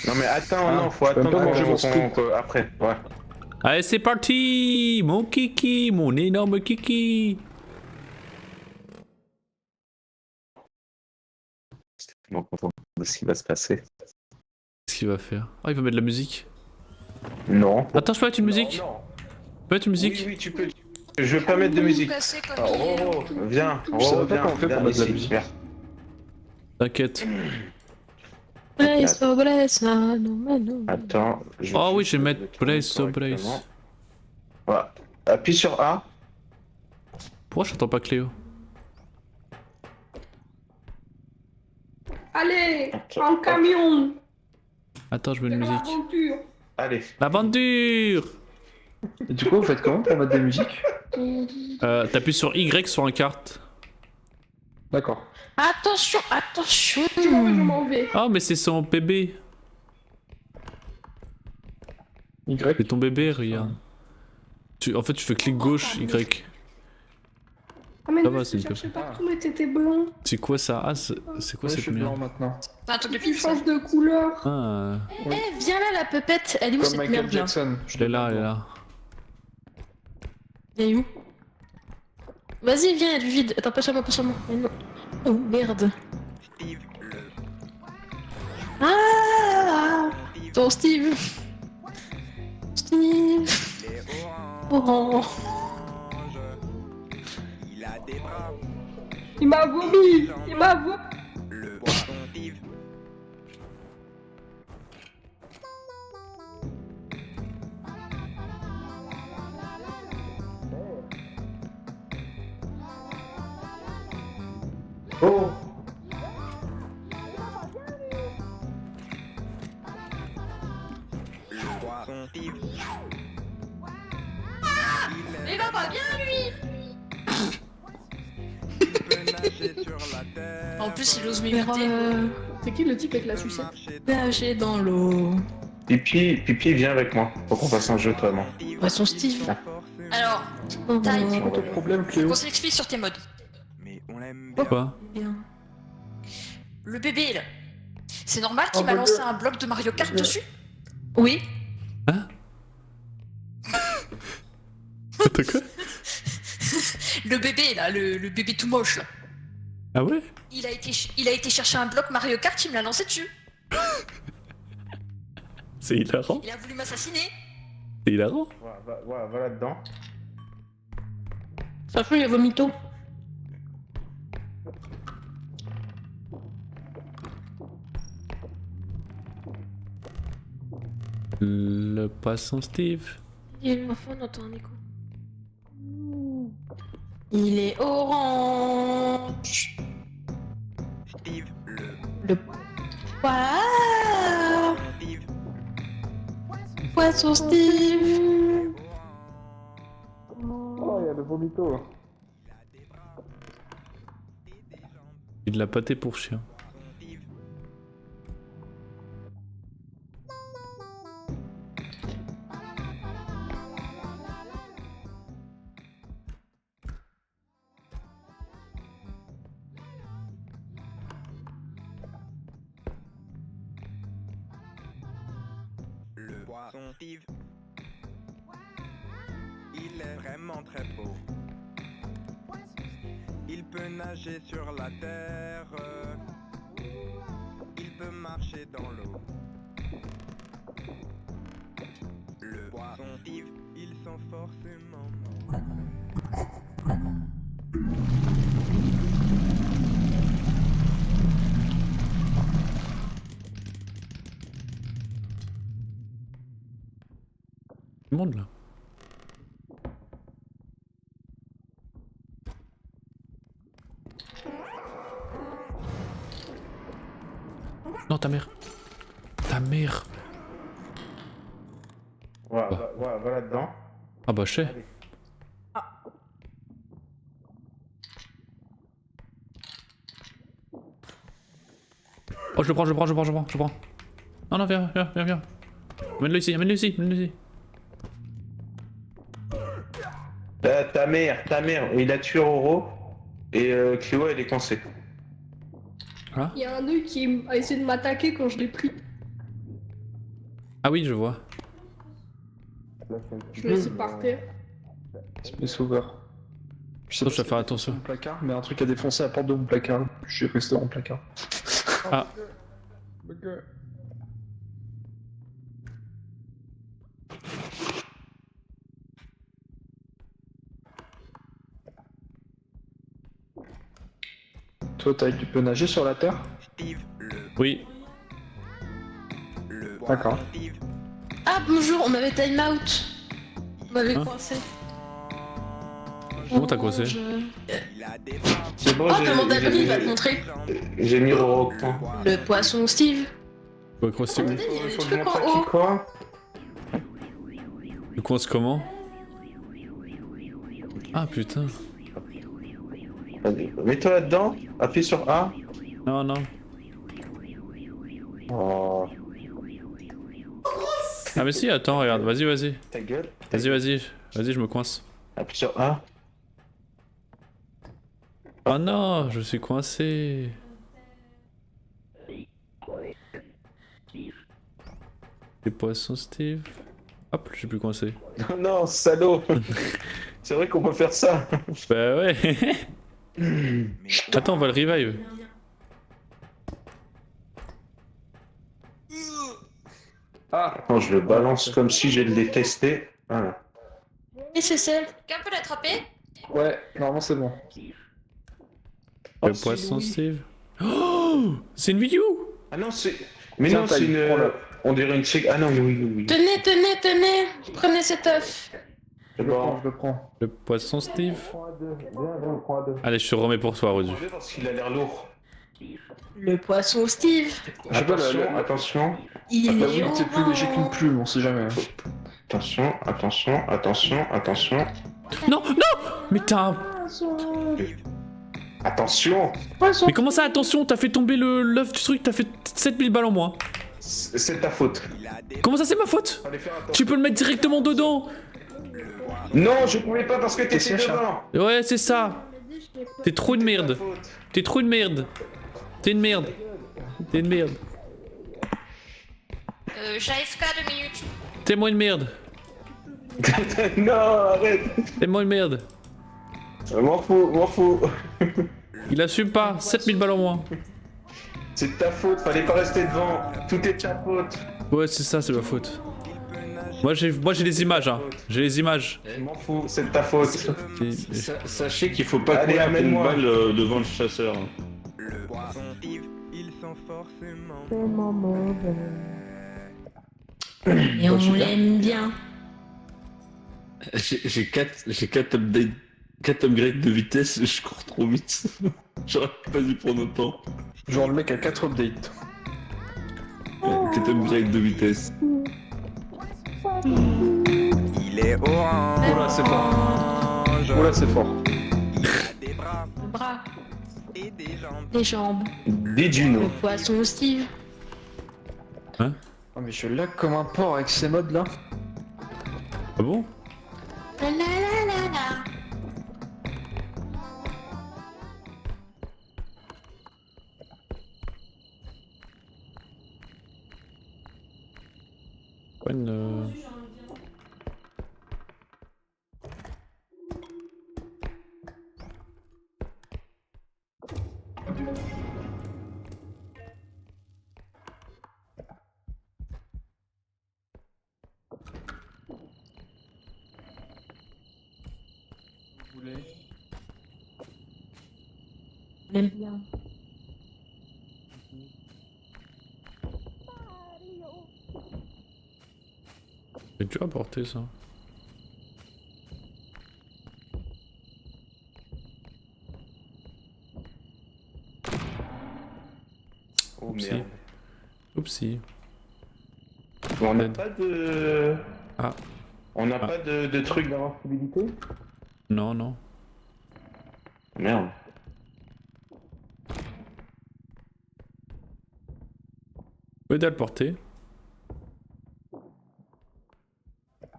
Non mais attends, Ah, non, faut je peux même attendre pas manger mon après, ouais. Allez, c'est parti! Mon kiki, mon énorme kiki! Tellement content de ce qui va se passer. Qu'est-ce qu'il va faire? Oh, il va mettre de la musique. Non. Attends, je peux mettre une musique? Non. Je peux mettre une musique? Oui, tu peux. Je vais pas mettre de musique. Cassé comme Ah, il est. Roro, viens, Je savais Roro, pas comment on fait viens pour mettre de la ici, musique. viens. T'inquiète. Presto, presto, no, mano. Attends, je Oh oui, juste je vais mettre le tourner Brace sur correctement. Brace. Voilà. Appuie sur A. Pourquoi j'entends pas Cléo? Allez, Attends, en hop. camion, Attends, je mets une vers musique. l'aventure. Allez. L'aventure! Et du coup, vous faites comment pour mettre des musiques? T'appuies sur Y sur un carte. D'accord. Attention, attention. Je m'en vais. Oh, mais c'est son bébé. Y. C'est ton bébé, regarde. En fait, tu fais clic gauche, Y. Ah mais Ça non, va, je c'est une cherchais partout, mais t'étais blanc. C'est quoi ça? Ah, c'est quoi Ouais, je cette suis blanc merde? maintenant. C'est un truc de Tu pif, ça. changes de couleur. Ah, Eh, viens là, la pepette. Elle est où Comme cette Michael merde là? Jackson. Je elle est là, elle est là. Elle est où? Vas-y, viens, elle est vide. Attends, pas sur moi, pas sur moi. Mais non. Oh merde. Ah! Ton Steve. Steve. Orange. Il m'a vomi. Il m'a vomi. Oh. Il va pas bien lui. En plus, il ose m'imiter. C'est qui le type avec la sucette? Nager dans l'eau. Pipi, viens avec moi. Faut qu'on fasse un jeu, toi, non? Ouais, son Steve. Alors, Taille, C'est quoi ton problème, faut Cléo? qu'on s'explique sur tes modes. Quoi? Bien. Le bébé là. C'est normal qu'il Oh, m'a mon lancé Dieu. un bloc de Mario Kart dessus? Oui. Hein? T'as quoi? Le bébé là, le bébé tout moche là. Ah ouais? Il a été chercher un bloc Mario Kart, il me l'a lancé dessus. C'est hilarant. Il a voulu m'assassiner. C'est hilarant. Va là-dedans. De toute façon, il y a vomito. Le poisson Steve. Enfin, on entend un écho. Il est orange. Le voilà. Poisson Steve. Oh, il y a le vomito. Il l'a pâté pour chien. Le poisson Steve. Il est vraiment très beau. Il peut nager sur la terre. Il peut marcher dans l'eau. Le poisson Steve, ils sont forcément morts. Tout le monde là. Non, ta mère. Ta mère. Va là-dedans. Ah bah je sais. Oh, je le prends. Non, non, viens. Amène-le ici. Ta mère, il a tué Roro. Et Cléo, elle est coincée. Il y a un œil qui a essayé de m'attaquer quand je l'ai pris. Ah oui, je vois. Je vais laisser par terre. Space over. Je sais Attends, je dois si faire c'est attention. mon placard, mais un truc a défoncé la porte de mon placard. Je suis resté dans mon placard. Ah. Toi, tu peux nager sur la terre? Steve, Oui. le D'accord. Steve, Ah bonjour, on m'avait time out. On m'avait Hein coincé. Comment t'as coincé? il a des bras. C'est bon, Oh, demande à Brie, il va te montrer. j'ai mis Roro. Le poisson Steve. Ouais, coincé où? Il y a des Faut que je trucs montre à en haut. qui quoi? Le coince comment? Ah putain. Vas-y, mets-toi là-dedans, appuie sur A. Non, non. Oh, Ah mais si, attends, regarde, vas-y, vas-y. ta gueule. Vas-y, vas-y. Vas-y, je me coince. Appuie sur A. Oh non, je suis coincé. Les poissons, Steve. Hop, je suis plus coincé. Non, salaud. C'est vrai qu'on peut faire ça. Bah ouais. Attends, on va le revive. Ah! Attends, je le balance comme si je l'ai testé. Voilà. Nécessaire. Quelqu'un peut l'attraper? Ouais, normalement c'est bon. Oh, Le c'est poisson, Louis. Steve. Oh, c'est une vidéo. Ah non, c'est. Mais Tiens, non, taille, c'est une. prends-le. On dirait une chèque. Ah non, oui. Tenez, tenez, tenez. Prenez cet œuf. Je le prends, je le prends. Le poisson, Steve. Prends à deux. Viens, prends à deux. Allez, je te remets pour toi, Rodu. Parce qu'il a l'air lourd. Le poisson Steve. Je sais pas, Attention, attention. Il Ah bah est oui, t'es plus léger qu'une plume, on sait jamais. Attention. Non, non. Mais t'as un... Attention. Mais comment ça, attention, t'as fait tomber l'œuf du truc, t'as fait 7000 balles en moins. C'est ta faute. Il a des Comment ça, c'est ma faute? Fallait faire attention. Tu peux le mettre directement dedans. Non, je pouvais pas parce que t'étais sèche, hein. devant. Ouais, c'est ça. T'es trop une Ta merde. faute. T'es trop une merde. T'es une merde. T'es une merde. J'AFK 2 minutes. T'es moi une merde. Non, arrête. T'es moi une merde. M'en fous. Il assume pas. 7000 balles en moins. C'est de ta faute, fallait pas rester devant. Tout est de ta faute. Ouais, c'est ça, c'est ma faute. Moi j'ai les images, hein. J'ai les images. Je m'en fous, c'est de ta faute. Sachez qu'il faut pas Allez, courir pour une amène-moi. balle devant le chasseur. le poisson Steve, ils sont forcément. Et on l'aime bien. J'ai 4 upgrades de vitesse, je cours trop vite. J'aurais pas dû prendre autant. Genre le mec a 4 updates. 4 upgrades de vitesse. Il est orange. Oh là, c'est fort. Oh là, c'est fort. Il a des bras Le bras, et des jambes. les jambes. Des Le Juno. poisson Steve. Oh mais je lag comme un porc avec ces modes là. Ah bon? La la la la la. Pas une... On l'aime bien. C'est dur à porter ça. Oh Oupsie. merde. Oupsie. On n'a pas de. Ah. On n'a Ah. pas de truc d'invincibilité. Non, non. Merde. Peux aider à le porter.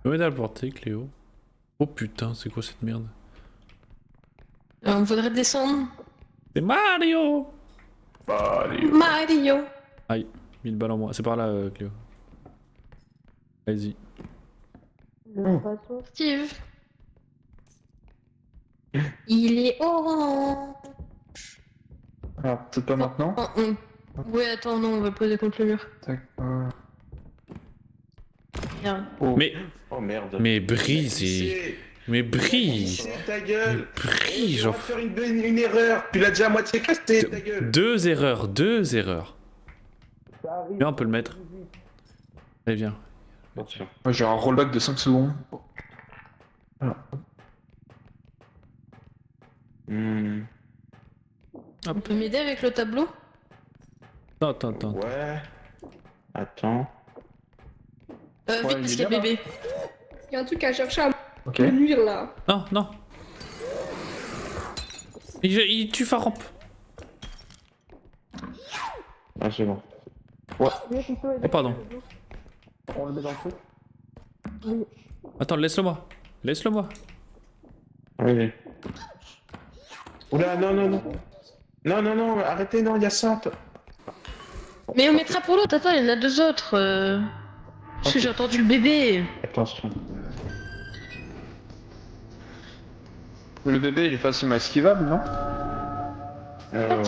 Peux aider à le porter, Cléo. Oh putain, c'est quoi cette merde? On voudrait descendre. C'est Mario! Bah, allez. Mario. Aïe, 1000 balles en moins. C'est par là, Cléo. Vas-y. Le poisson Steve. Il est orange. Alors, peut-être pas maintenant. Ouais, attends, non, on va le poser contre le mur. Tac. Merde. Oh. Mais. Oh merde. Mais Brise, mais Brise. C'est ta gueule. Brise, On genre. va faire une erreur. Tu l'as déjà à moitié cassé, ta gueule. Deux erreurs. Viens, on peut le mettre. Allez, viens. Attention. Moi, j'ai un rollback de 5 secondes. Hmm. On peut m'aider avec le tableau? Attends. Ouais. Attends. Ouais, Vite, il parce est qu'il y a bien, bébé. Il y a un truc à chercher à Ok. me nuire là. Non. Il tue Faramp. Ah, c'est bon. Oh, pardon. On le met dans le truc. Attends, laisse-le-moi. Oui. Oula, non. Non, arrêtez, non, il y a ça. Mais on mettra pour l'autre, attends, il y en a deux autres. Parce que j'ai entendu le bébé. Attention. Le bébé, il est facilement esquivable, non? Ouais.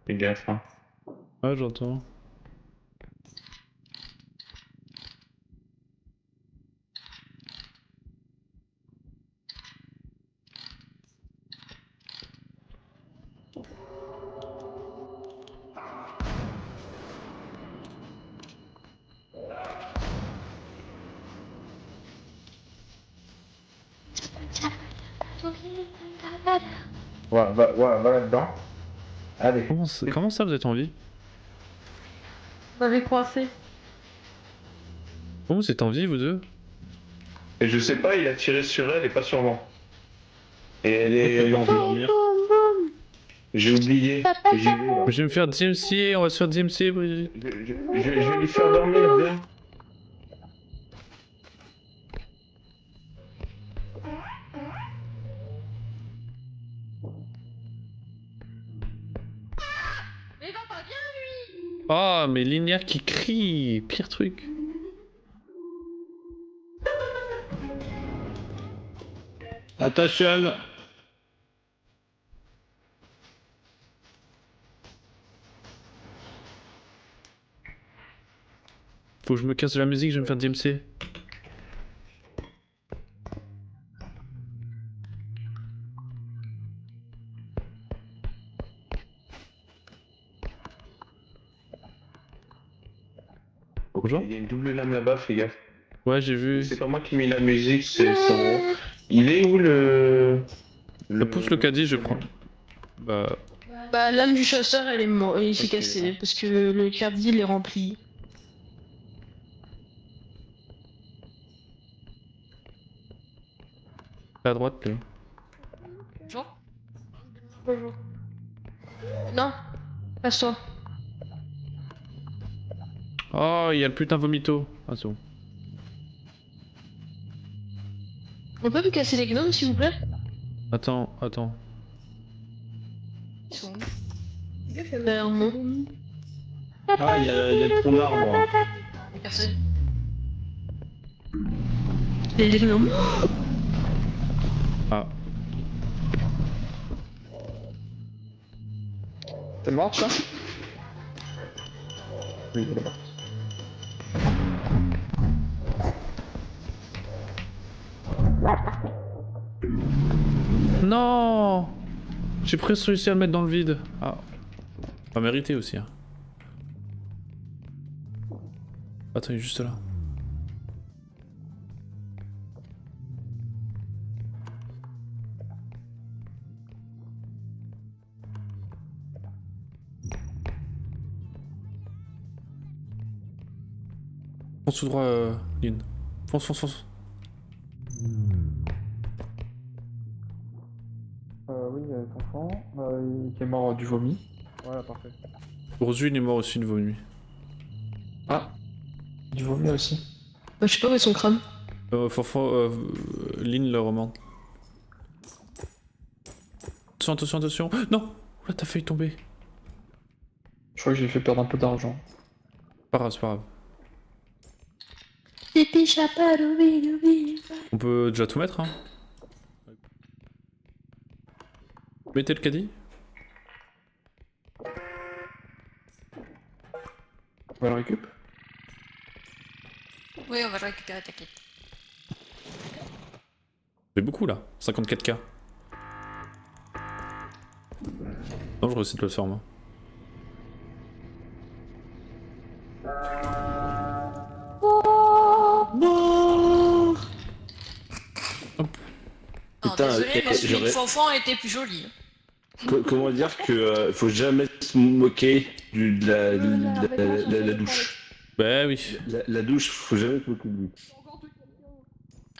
Fais gaffe, hein. Ouais, j'entends. Ouais, va là-dedans. Allez. Comment ça, vous êtes en vie? On m'avait coincé. Comment vous êtes en vie, vous deux? Et je sais pas, il a tiré sur elle et pas sur moi. Et elle est en vie. J'ai oublié. Et j'y vais, là. Je vais me faire DMC, on va se faire DMC, Brigitte. Je vais lui faire dormir, viens. Mais va pas bien. Ah, mais Linéaire qui crie, pire truc. Attention. Faut que je me casse de la musique, je vais me faire DMC. Bonjour. Il y a une double lame là-bas, fais gaffe. Ouais, j'ai vu. C'est pas moi qui mets la musique, c'est son. Il est où le. Je pousse le caddie, je prends. Bah. Bah, l'âme du chasseur, elle est morte, il s'est Ok. cassé. Parce que le caddie, il est rempli. À droite, là. Bonjour. Bonjour. Non, passe-toi. Oh, il y a le putain vomito. Ah, c'est bon. On peut me casser les gnomes, s'il vous plaît? Attends. Ils sont où? Non. Ah, il y a le tronc d'arbre. Cassé. Les gnomes. Ah. T'es mort, ça? Oui, elle est morte. Non! J'ai presque réussi à le mettre dans le vide. Ah. Pas mérité aussi, hein. Attends, il est juste là. Fonce tout droit, Lynn. Fonce. Oui, enfant, il est mort du vomi. Voilà, parfait. Urzun est mort aussi de vos nuits. Ah, du vomi aussi. Bah, je sais pas où est son crâne. Lynn le remonte. Attention, attention, attention. Non! Là, t'as failli tomber. Je crois que j'ai fait perdre un peu d'argent. Pas grave, c'est pas grave. Pipi chapaloubi. On peut déjà tout mettre, hein. Mettez le caddie. On va le récup. Oui, on va le récupérer, t'inquiète. C'est beaucoup là, 54K. Non, je réussis de le faire moi. Non, Putain, désolé, mais celui de j'aurais- Fanfan était plus joli. Comment dire que faut jamais se moquer de la douche. Bah oui. La douche, faut jamais se moquer de lui.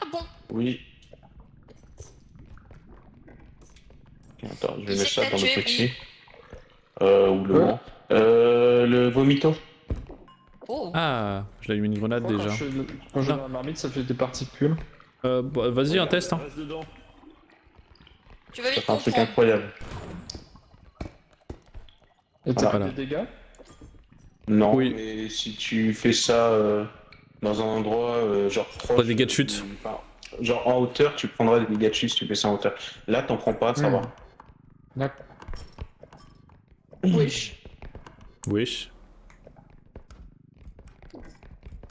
Ah bon? Oui. Attends, je vais Qui mettre c'est ça que dans t'as le tué, petit. Ou le vent. Le vomito. Oh. Ah, je l'ai mis une grenade déjà. Quand je vais dans la marmite, ça fait des particules. Bah, vas-y, un test. Hein. Reste dedans. Tu vas Ça vite fait un truc comprendre. incroyable. Et t'as Voilà. des dégâts? Non, Oui. mais si tu fais ça dans un endroit genre proche. Pas de dégâts de chute. Enfin, genre en hauteur, tu prendras des dégâts de chute si tu fais ça en hauteur. Là, t'en prends pas, ça va. D'accord. Wesh. Wesh.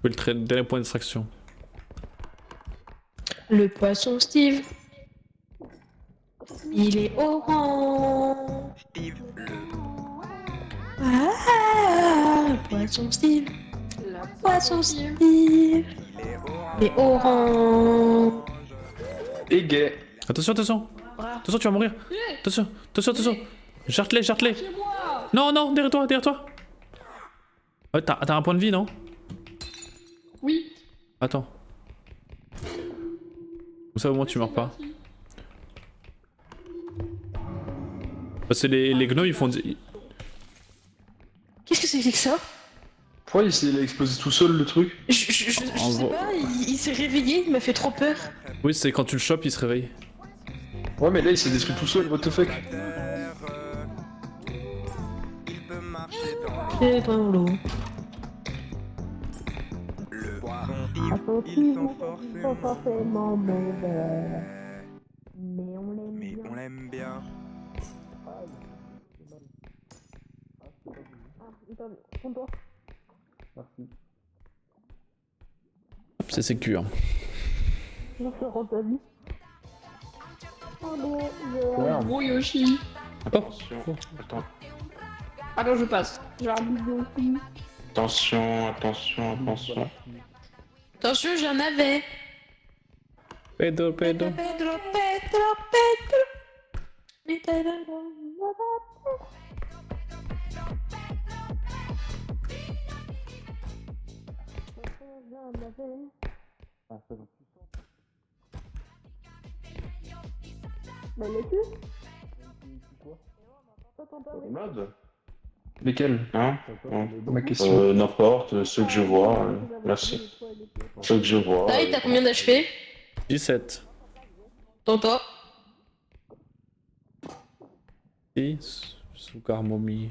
Oui, le dernier point d'extraction. Le poisson Steve. Il est orange. Steve, Ah, le poisson Steve. La Poisson Steve. il est Il est orange. Et gay. Attention, attention. Attention, tu vas mourir. Attention, attention, attention. Jarte-les, jarte-les. Chez moi. Non, non, derrière toi, derrière toi. Ouais, t'as un point de vie, non? Oui. Attends. Comme ça, au moins, tu meurs pas. Merci. Parce que les gnolls, ils font... Qu'est-ce que c'est que ça? Pourquoi il a explosé tout seul le truc? Je sais gros- pas, il s'est réveillé, il m'a fait trop peur. Oui, c'est quand tu le chopes, il se réveille. Ouais, mais là il s'est détruit tout seul, what the fuck? Il peut marcher dans C'est dans l'eau. le poisson. Ils sont forcément mauvais. mais on l'aime bien. C'est sécure. Gros Yoshi. Attention, attends. Attends, je passe. J'ai un bidon aussi. Attention, attention, attention. Attention, j'en avais. Pedro, Pedro. Pedro. Les modes Lesquels? Hein Hein Ma question. N'importe, ceux que je vois. Merci. Ceux que je vois. Ah, t'as combien d'HP? 17. Tantôt. Et Sugar Mommy.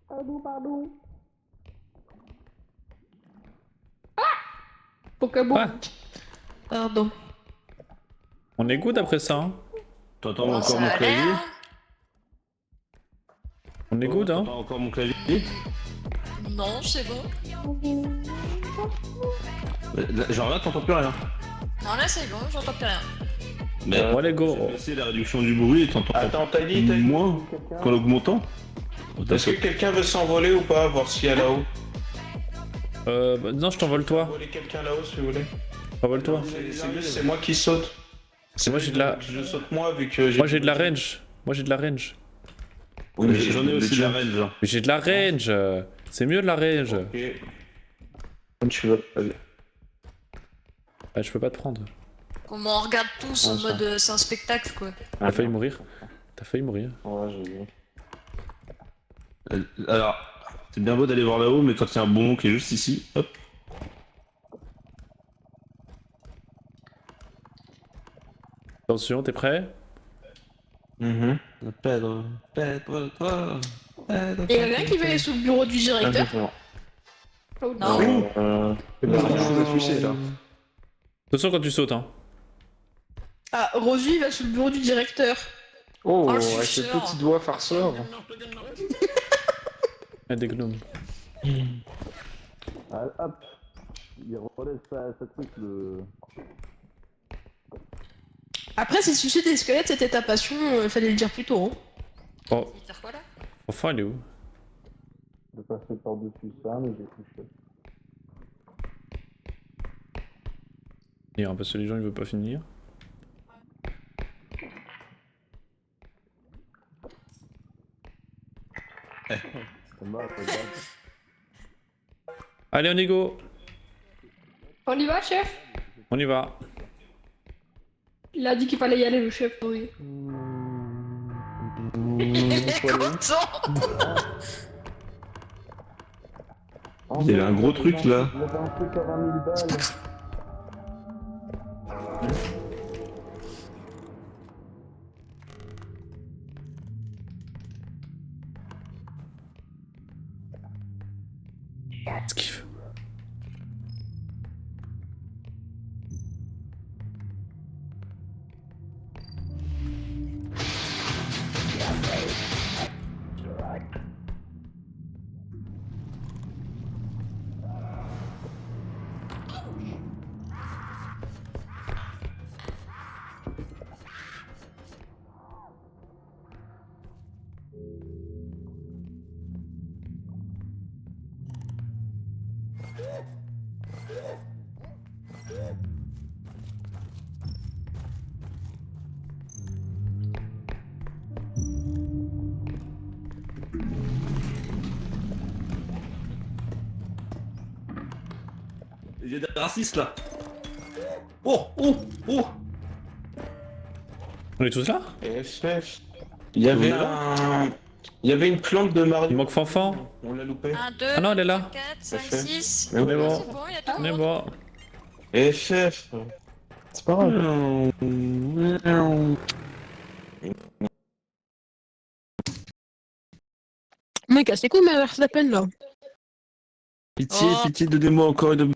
Pardon. Pokémon. Ah, Pardon. on est good après ça. Hein. T'entends Oh, encore ça mon a clavier? l'air. On est good, hein. T'entends encore mon clavier? Non, c'est bon. Genre là, t'entends plus rien. Non, là, c'est bon, j'entends plus rien. Mais Bon, allez, go. j'ai baissé la réduction du bruit et t'entends Attends, t'as dit moins qu'en l'augmentant. Est-ce que quelqu'un veut s'envoler ou pas? Voir s'il y a là-haut. Bah, non, je t'envole toi. Envoler quelqu'un là-haut si vous voulez. Envole-toi. C'est moi qui saute. Moi, j'ai de la... Je saute moi vu que j'ai. Moi, j'ai de la range. Moi, j'ai de la range. Oui, mais J'en ai aussi la range. Hein. Mais j'ai de la range. C'est mieux de la range. Ok. Comme tu veux. Allez. Ah, je peux pas te prendre. Comment on regarde tous en Ah, ça. mode c'est un spectacle quoi. T'as failli mourir. T'as failli mourir. Ouais, j'ai vu. Alors, c'est bien beau d'aller voir là-haut, mais quand il y a un bonbon qui est juste ici, hop, Attention, t'es prêt? Pedro, Pedro, Pedro, Pedro. Et y'a rien qui va aller sous le bureau du directeur. Oh, Non. C'est pas quelque chose à sucer là. Attention quand tu sautes, hein. Ah, Rosu va sous le bureau du directeur. Oh, Oh, je suis avec ses sûr. petits doigts farceurs. Il y a des gnomes. Ah, hop. Il relève sa truc, le... Après, si sucer des squelettes c'était ta passion, fallait le dire plus tôt. Hein. Oh, Il faire quoi là? enfin, il est où? Je vais passer par-dessus ça, mais j'ai touché. Il y a un parce que les gens ils veulent pas finir. Allez, on y go. On y va, chef? On y va. Il a dit qu'il fallait y aller, le chef, oui. Il est content. Il y avait un gros truc là. Ce qu'il veut. Il y a des racistes là. Oh, oh, oh. On est tous là? FF. Il y avait un. Il y avait une plante de Il Mario. manque Fanfan. On l'a loupé. 1, 2, Ah non, elle est là. 4, 5, Parfait. 6. Mais On est bon. C'est bon, il y a tout On le est monde. bon. FF. C'est pas grave. Mec, c'est cool, mais ça la peine là. Pitié, Oh. pitié, donnez-moi encore une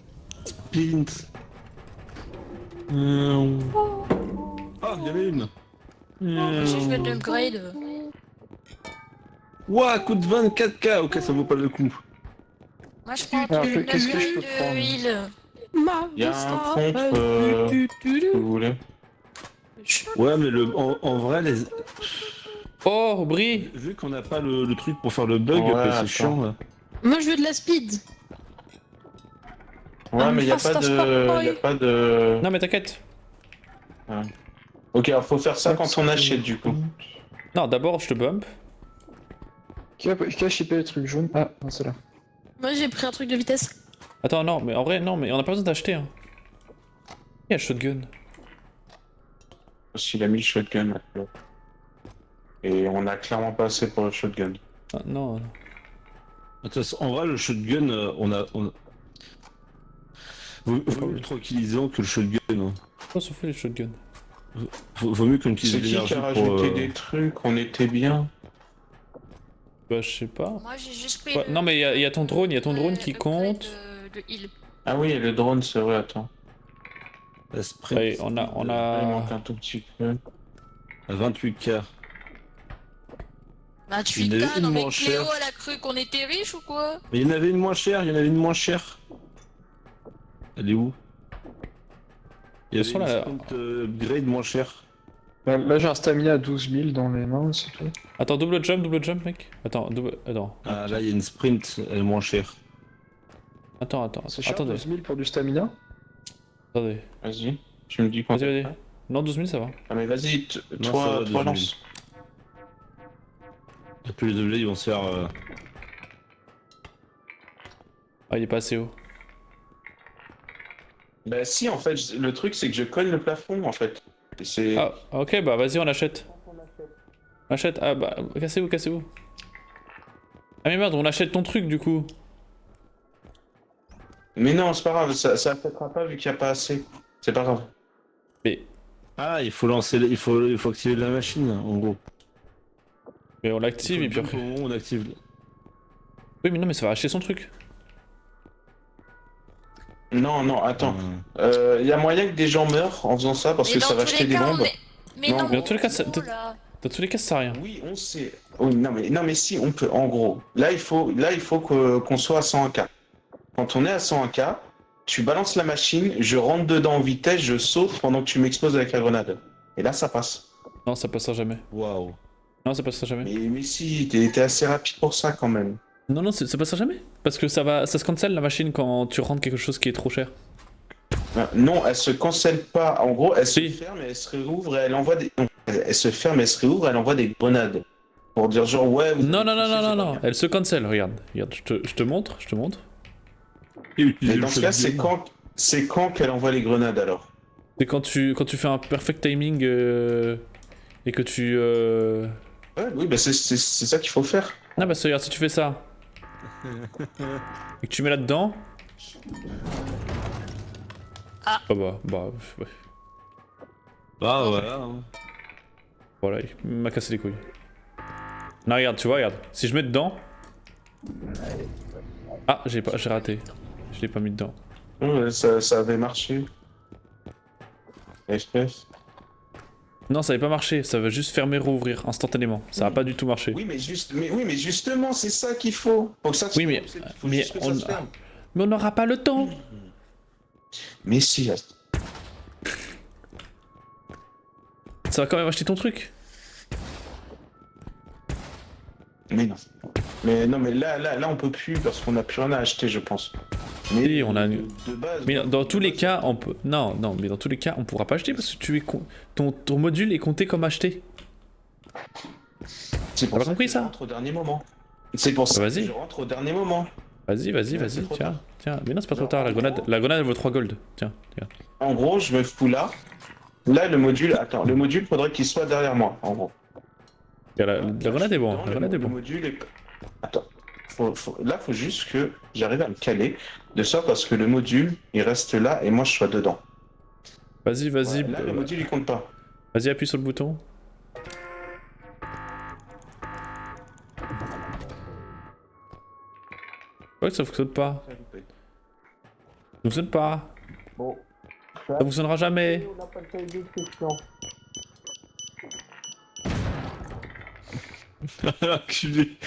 pinte. Ah, il y avait une. Moi aussi, je vais downgrade. Ouah, coûte 24K. Ok, ça vaut pas le coup. Moi, je prends Alors, une qu'est-ce que je peux de prendre? heal. Il y a un prompt. Si vous voulez. Ouais, mais en vrai, Oh, Brie. vu qu'on n'a pas le truc pour faire le bug, Ouais, c'est attends. chiant là. Moi, je veux de la speed. Ouais, mais il y a fast pas as fuck, de. boy. Y a pas de. Non, mais t'inquiète. Ok, alors faut faire ça quand on achète du coup. Non, d'abord, je te bump. Qui a shippé les trucs jaunes? Ah, non, c'est là. Moi, j'ai pris un truc de vitesse. Attends, non, mais en vrai, non, mais on a pas besoin d'acheter. Hein. Il y a le shotgun. S'il a mis le shotgun maintenant. Et on a clairement pas assez pour le shotgun. Ah, non. De toute façon, en vrai, le shotgun, on a. Vaut mieux tranquillisant que le shotgun. Hein. On s'en fout les shotguns. Vaut mieux qu'on utilise C'est qui l'énergie qui a pour. rajouté des trucs? On était bien. Bah, je sais pas. Moi, j'ai juste pris. Ouais, le- non, mais il y a ton drone, il y a ton drone le qui grade compte. De heal. Ah oui, le drone, c'est vrai, attends. La sprint. Ouais, on Il manque a. un tout petit peu. À 28K. 28K, Il y en avait non une mais moins Cléo, chère. elle a cru qu'on était riches ou quoi? Mais il y en avait une moins chère, il y en avait une moins chère. Elle est où? Il y avait façon, une là- sprint upgrade moins chère. Là, j'ai un stamina à 12 000 dans les mains, c'est tout. Attends, double jump, mec. Attends, double. Attends. Ah là, il y a une sprint, elle est moins chère. Attends. C'est cher, Attendez. 12 000 pour du stamina? Attendez. Vas-y, tu me dis quand. Vas-y. Non, 12 000, ça va. Ah mais vas-y, Non, ça toi, va, toi 12 000. lance. Et puis les objets, ils vont se faire. Ah, il est pas assez haut. Bah si, en fait, le truc c'est que je colle le plafond en fait. Et c'est... Ah, ok, bah vas-y, on achète. On achète. Ah, bah, cassez-vous. Ah, mais merde, on achète ton truc du coup. Mais non, c'est pas grave, ça affectera pas vu qu'il n'y a pas assez. C'est pas grave. Mais. Ah, il faut lancer, il faut activer la machine, en gros. Mais on l'active et puis après. On active. Oui, mais non, mais ça va acheter son truc. Non, non, attends. Y a moyen que des gens meurent en faisant ça parce Mais que dans ça va tous acheter les des cas, bombes. Mais Non, non, mais dans tous les cas, ça- oh là. Dans tous les cas, ça sert à rien. Oui, on sait. Oh, non, mais si, on peut. En gros, là, il faut qu'on soit à 101K. Quand on est à 101K, tu balances la machine, je rentre dedans en vitesse, je saute pendant que tu m'exploses avec la grenade. Et là, ça passe. Non, ça passera jamais. Waouh. Non, ça passera jamais. Mais si, t'es assez rapide pour ça quand même. Non, non, ça passera jamais. Parce que ça se cancel la machine quand tu rentres quelque chose qui est trop cher. Non, elle se cancelle pas. En gros, elle se Si. ferme et elle se réouvre et elle envoie des. Non, elle se ferme et elle se réouvre et elle envoie des grenades. Pour dire genre, ouais. vous Non, avez non, non, touché, non, c'est non, pas non. bien. Elle se cancel, regarde. Regarde, je te montre, je te montre. Mais dans ce cas, c'est quand qu'elle envoie les grenades alors? C'est quand tu fais un perfect timing et que tu... Ouais, oui, bah c'est ça qu'il faut faire. Non, parce que regarde, si tu fais ça et que tu mets là-dedans... Ah. Bah, ouais. Ah, voilà. Voilà, il m'a cassé les couilles. Non, regarde, tu vois, regarde. Si je mets dedans... Ah, j'ai raté. Je l'ai pas mis dedans. Ouais, ça avait marché. FPS. Non, ça avait pas marché. Ça va juste fermer, rouvrir instantanément. Ça va pas du tout marché. Oui, mais justement, c'est ça qu'il faut. Pour que ça se Oui, mais- ferme, il faut mais juste que ça se ferme. Mais on n'aura pas le temps. Mais si. Ça va quand même acheter ton truc. Mais non. Mais non, mais là, on peut plus parce qu'on a plus rien à acheter, je pense. Mais Si, on a- de base. Mais dans tous les cas, on peut... Non, mais dans tous les cas, on pourra pas acheter parce que ton module est compté comme acheté. C'est pour T'as pas ça compris que ça je rentre au dernier moment. C'est pour ça Vas-y. que je rentre au dernier moment. Vas-y, Ouais, c'est trop tiens. Mais non, c'est pas trop Non, tard, la en grenade, gros- la grenade elle vaut 3 gold. Tiens. En gros, je me fous là. Là, le module. Attends, le module, faudrait qu'il soit derrière moi, en gros. La grenade est bon, Non, la grenade est le bon. module est. Attends. Là, faut juste que j'arrive à me caler. De sorte à ce que le module, il reste là et moi, je sois dedans. Vas-y, Ouais, là, le module, il compte pas. vas-y, appuie sur le bouton. Ouais, ça fonctionne pas. Ça fonctionne pas. Bon. Ça fonctionnera jamais. On n'a pas le temps de questions. Enculé.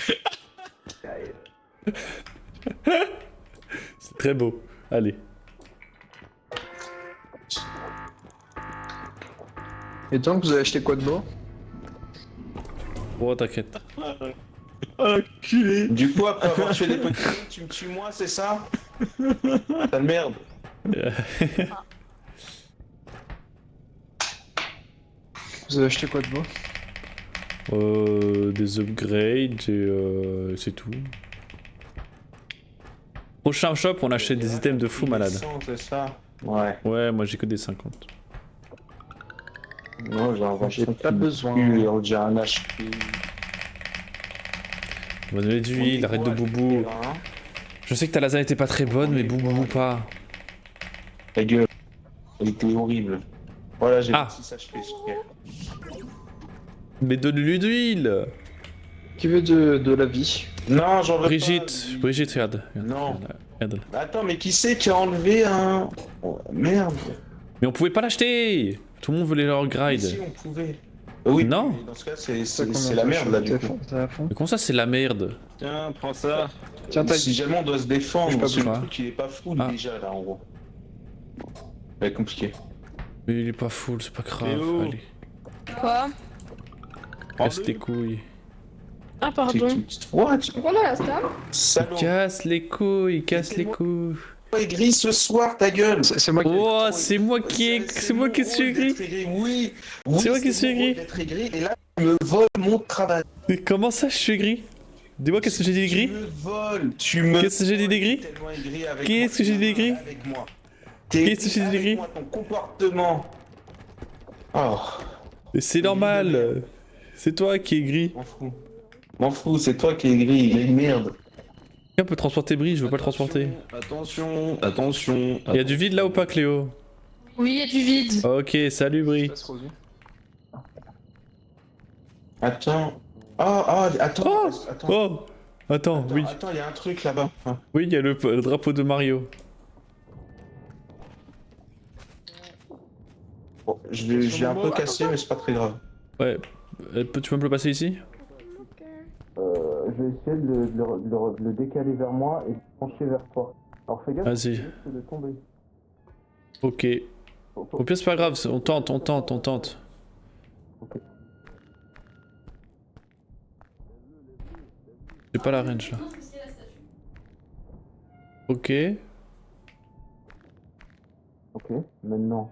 C'est très beau. Allez. Et donc, vous avez acheté quoi de beau? Oh, t'inquiète. Enculé. Du coup, après avoir tué les petits, tu me tues moi, c'est ça? Sale merde. Vous avez acheté quoi de beau? Des upgrades et c'est tout. Prochain shop, on achète des items de fou malade. C'est ça? Ouais. Ouais, moi j'ai que des 50. Non, J'ai pas besoin. J'ai un HP. On va donner d'huile, arrête de boubou. Je sais que ta lasagne était pas très bonne, mais boubou pas. Ta gueule. Elle était horrible. Voilà, j'ai Ah. 6 HP, super. Mais donne-lui d'huile. Qui veut de la vie? Non, j'en veux Brigitte, pas. Brigitte, regarde. Non. Regarde. Attends, mais qui c'est qui a enlevé un... Oh, merde. Mais on pouvait pas l'acheter. Tout le monde voulait leur Mais grade. si, on pouvait. Oui, Non. mais dans ce cas, c'est Ça, combien la de merde, là, du t'es coup. T'es à fond? Mais comment ça, c'est la merde? Tiens, prends ça. Tiens, t'as Si jamais on doit se Je défendre, sais pas parce que le pourquoi. truc, il est pas full Ah. déjà, là, en gros. Ça va être compliqué. Mais il est pas full, c'est pas grave. Eh oh. Allez, Quoi? casse tes couilles. Ah, pardon. What? Pourquoi on a la star? Salaud. Casse les couilles, casse les couilles. Pourquoi est gris ce soir, ta gueule? C'est moi qui. Oh, c'est moi qui suis gris. Oui, C'est moi qui suis mon rôle gris. d'être aigri, et là, tu me voles mon travail. Mais comment ça, je suis gris? Dis-moi, qu'est-ce que j'ai dit Tu gris? me voles, tu me Qu'est-ce que j'ai dit des gris? tellement aigri avec Qu'est-ce moi, que j'ai dit des gris? avec moi. T'es Qu'est-ce que j'ai dit des avec gris? moi, ton comportement. Oh, Mais c'est normal. C'est toi qui es gris. m'en fous, c'est toi qui es gris, gris de merde. On peut transporter Brie, je veux pas le transporter. Attention, attention. Il y a du vide là ou pas, Cléo? Oui, il y a du vide. Ok, salut Bri. Passe, Rosie. Attends. Attends. Oh Attends. Oh Attends, oui. Attends, il y a un truc là-bas. Ah. Oui, il y a le drapeau de Mario. Bon, je l'ai un peu cassé, mais c'est pas très grave. Ouais. Tu peux me le passer ici? Je vais essayer de le décaler vers moi et de pencher vers toi. Alors fais gaffe, Vas-y. tu risques de tomber. Ok. Au pire, c'est pas grave, on tente. Ok. J'ai pas la range là. Ok. Ok, maintenant.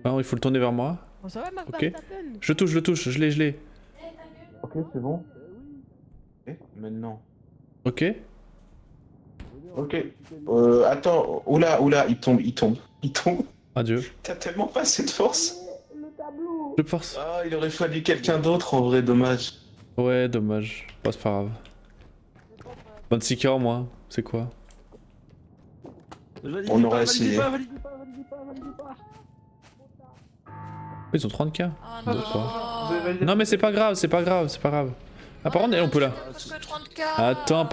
Ah, il faut le tourner vers moi. Bon, ça va, Marc Ok. Verstappen? Je touche, je l'ai. Ok, c'est bon. Ok, maintenant. Ok. Ok. Attends, oula, il tombe. Adieu. T'as tellement pas assez de force. Je force. Ah, il aurait fallu quelqu'un d'autre en vrai, dommage. Ouais, dommage. Bon, c'est pas grave. 26k en moins, c'est quoi? On aurait essayé. Ils ont 30k. Ah Bon, non. quoi. Non mais c'est pas grave. Ah par contre elle on peut la... Parce que 30k. Attends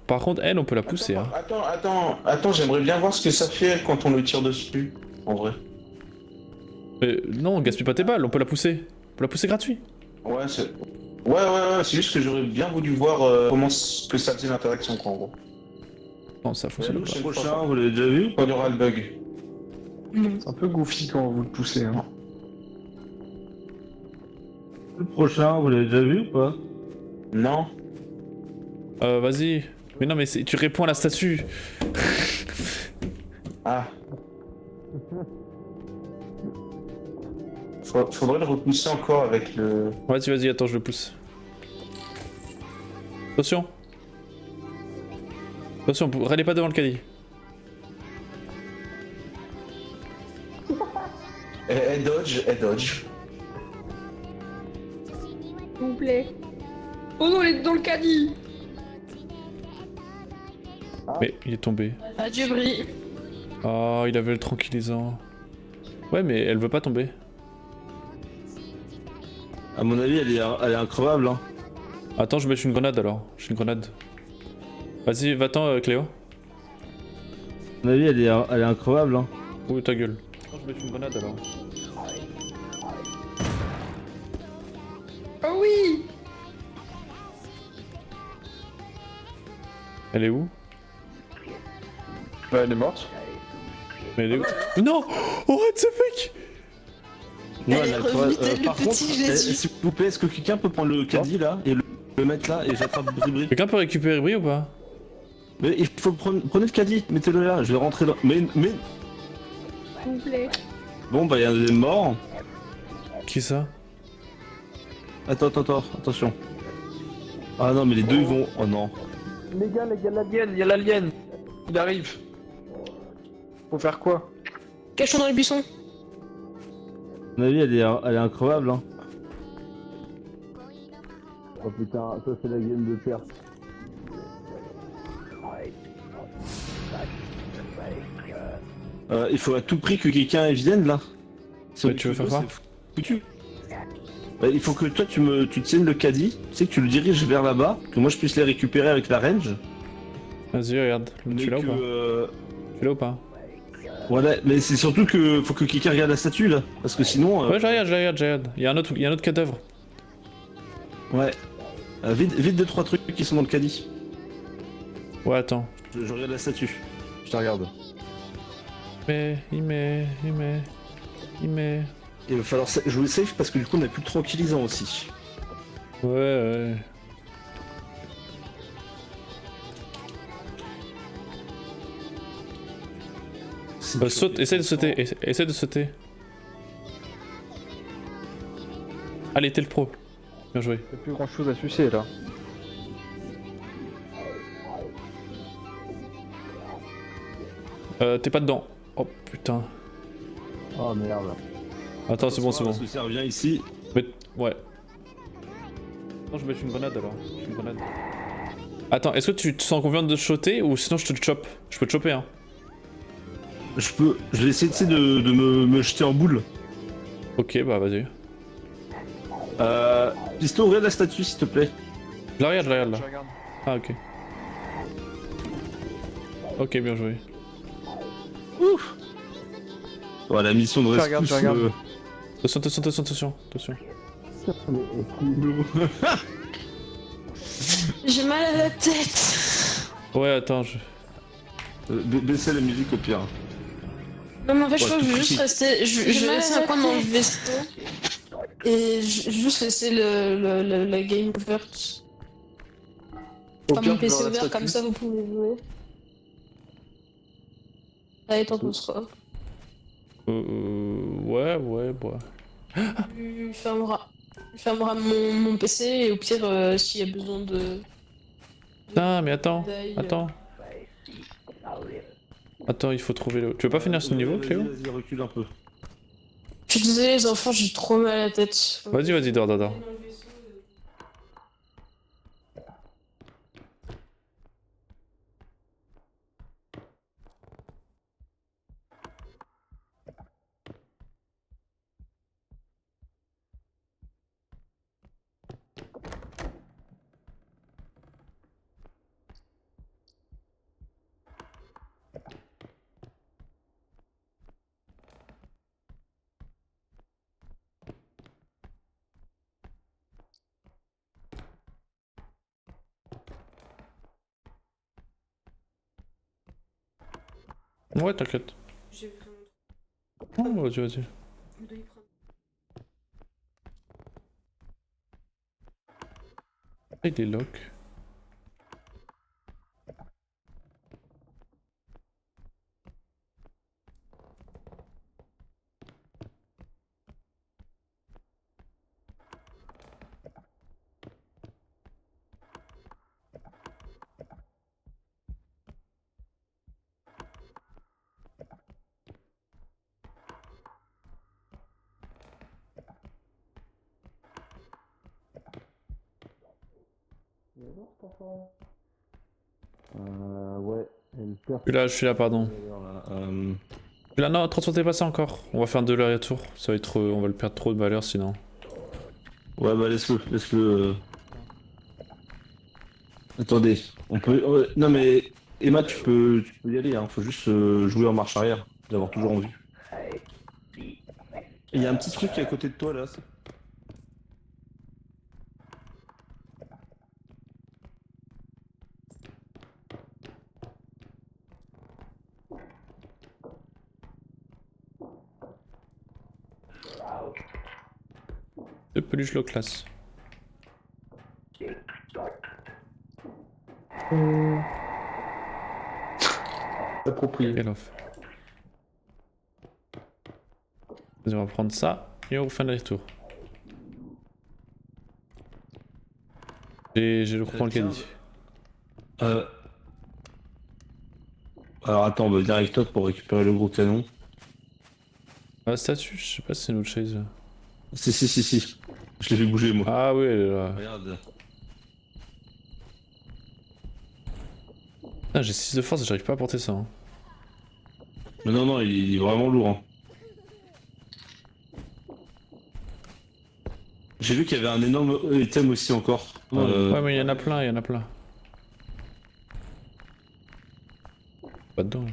par contre elle on peut la pousser hein. Attends, j'aimerais bien voir ce que ça fait quand on le tire dessus, en vrai. Non gaspille pas tes balles, on peut la pousser. On peut la pousser gratuit. Ouais, c'est juste que j'aurais bien voulu voir comment que ça faisait l'interaction, quoi, en gros. Non ça fonctionne pas. Le prochain, vous l'avez déjà vu? Quand il y aura le bug. C'est un peu goofy quand vous le poussez. Hein. Le prochain, vous l'avez déjà vu ou pas? Non. Vas-y. Mais non mais tu réponds à la statue. Ah. Faudrait le repousser encore avec le... Vas-y, attends je le pousse. Attention, râlez pas devant le caddie. Elle dodge. S'il vous plaît. Oh non, il est dans le caddie. Mais il est tombé. Adieu, Bri. Oh il avait le tranquillisant. Ouais mais elle veut pas tomber. À mon avis, elle est increvable. Hein. Attends, je vais mettre une grenade alors. J'ai une grenade. Vas-y, va-t'en, Cléo. À mon avis, elle est increvable. Hein. Ouh, ta gueule. Attends, je vais mettre une grenade alors. Oh oui. Elle est où? Bah, elle est morte. Mais elle est où? Non! Oh, what the fuck? Non, Elle est a revenue incroyable. tel le Par contre, petit Jésus. s'il vous plaît, est-ce que quelqu'un peut prendre le caddie là et le mettre là et j'attrape Bribri? Quelqu'un peut récupérer Bri ou pas? Mais il faut prenez le caddie, mettez-le là, je vais rentrer dans... Mais... S'il vous plaît. Bon bah il y a un deuxième mort. Qui ça? Attends, attention. Ah non mais les deux ils vont... Oh non. Les gars, l'alien, il y a l'alien. Il arrive. Faut faire quoi? Cachons dans les buissons. À mon avis elle est increvable hein. Oh putain, ça c'est la game de perte. Il faut à tout prix que quelqu'un vienne là. Ouais, tu veux faire quoi? C'est foutu. Bah, il faut que toi tu te tiennes le caddie, tu sais que tu le diriges vers là-bas, que moi je puisse les récupérer avec la range. Vas-y, regarde. Tu l'as ou pas? Tu l'as ou pas? Voilà, mais c'est surtout que faut que quelqu'un regarde la statue là, parce que sinon... Ouais, je regarde. Il y a un autre cadavre. Ouais. Vite 2-3 trucs qui sont dans le caddie. Ouais, attends. Je regarde la statue. Je te regarde. Il met. Il va falloir jouer safe parce que du coup on a plus de tranquillisant aussi. Ouais. Saute, essaie de sauter. Allez, t'es le pro. Bien joué. Y'a plus grand chose à sucer là. T'es pas dedans. Oh putain. Oh merde. Attends, c'est bon. Parce que ça revient ici. Mais... Ouais. Non, je vais mettre une grenade alors. Attends, est-ce que tu te sens confiant de shotter ou sinon je te le chope? Je peux te choper hein. Je vais essayer de me jeter en boule. Ok, bah vas-y. Pisto, regarde la statue s'il te plaît. Je la regarde là. Je regarde. Ah, ok. Ok, bien joué. Ouf. Ouais, la mission de Je regarde, rescousse. je regarde. Attention. J'ai mal à la tête. Ouais, attends, Baissez la musique au pire. Non, mais en fait, je Ouais, crois que je tout vais juste critique. rester. Je vais laisser un coin dans le vaisseau. Et je vais juste laisser la game ouverte. Au Enfin, pire, mon je PC verrai la ouvert, statue. comme ça vous pouvez jouer. Allez, t'en penseras. ouais. Tu fermeras mon PC et au pire, s'il y a besoin de. Putain, mais attends. d'ail, Attends, il faut trouver le... Tu veux pas finir ce niveau, Cléo? Vas-y, recule un peu. Je suis désolée, les enfants, j'ai trop mal à la tête. Vas-y, dors. Ouais, t'inquiète. Oh, vas-y. Il est lock. Ouais, Je suis là, pardon. Euh, Je suis là, non, transportez pas ça encore. On va faire 2 allers-retours. Ça va être... on va le perdre trop de valeur sinon. Ouais, bah laisse-le. Attendez, on peut. Non mais Emma, tu peux y aller. Faut juste jouer en marche arrière, d'avoir toujours en vue. Il y a un petit truc qui est à côté de toi là. Deux peluches low class. Approprié. Quel off. Vas-y, on va prendre ça et on refait un aller-retour. Je le reprends le caddie. Alors attends, on va venir avec toi pour récupérer le gros canon. Ah, statue, je sais pas si c'est une autre chaise. Si. Je l'ai fait bouger moi. Ah oui, elle est là. Regarde. Ah, j'ai 6 de force et j'arrive pas à porter ça. Hein. Mais non, il est vraiment lourd. Hein. J'ai vu qu'il y avait un énorme item aussi encore. Ouais, mais il y en a plein. Pas dedans.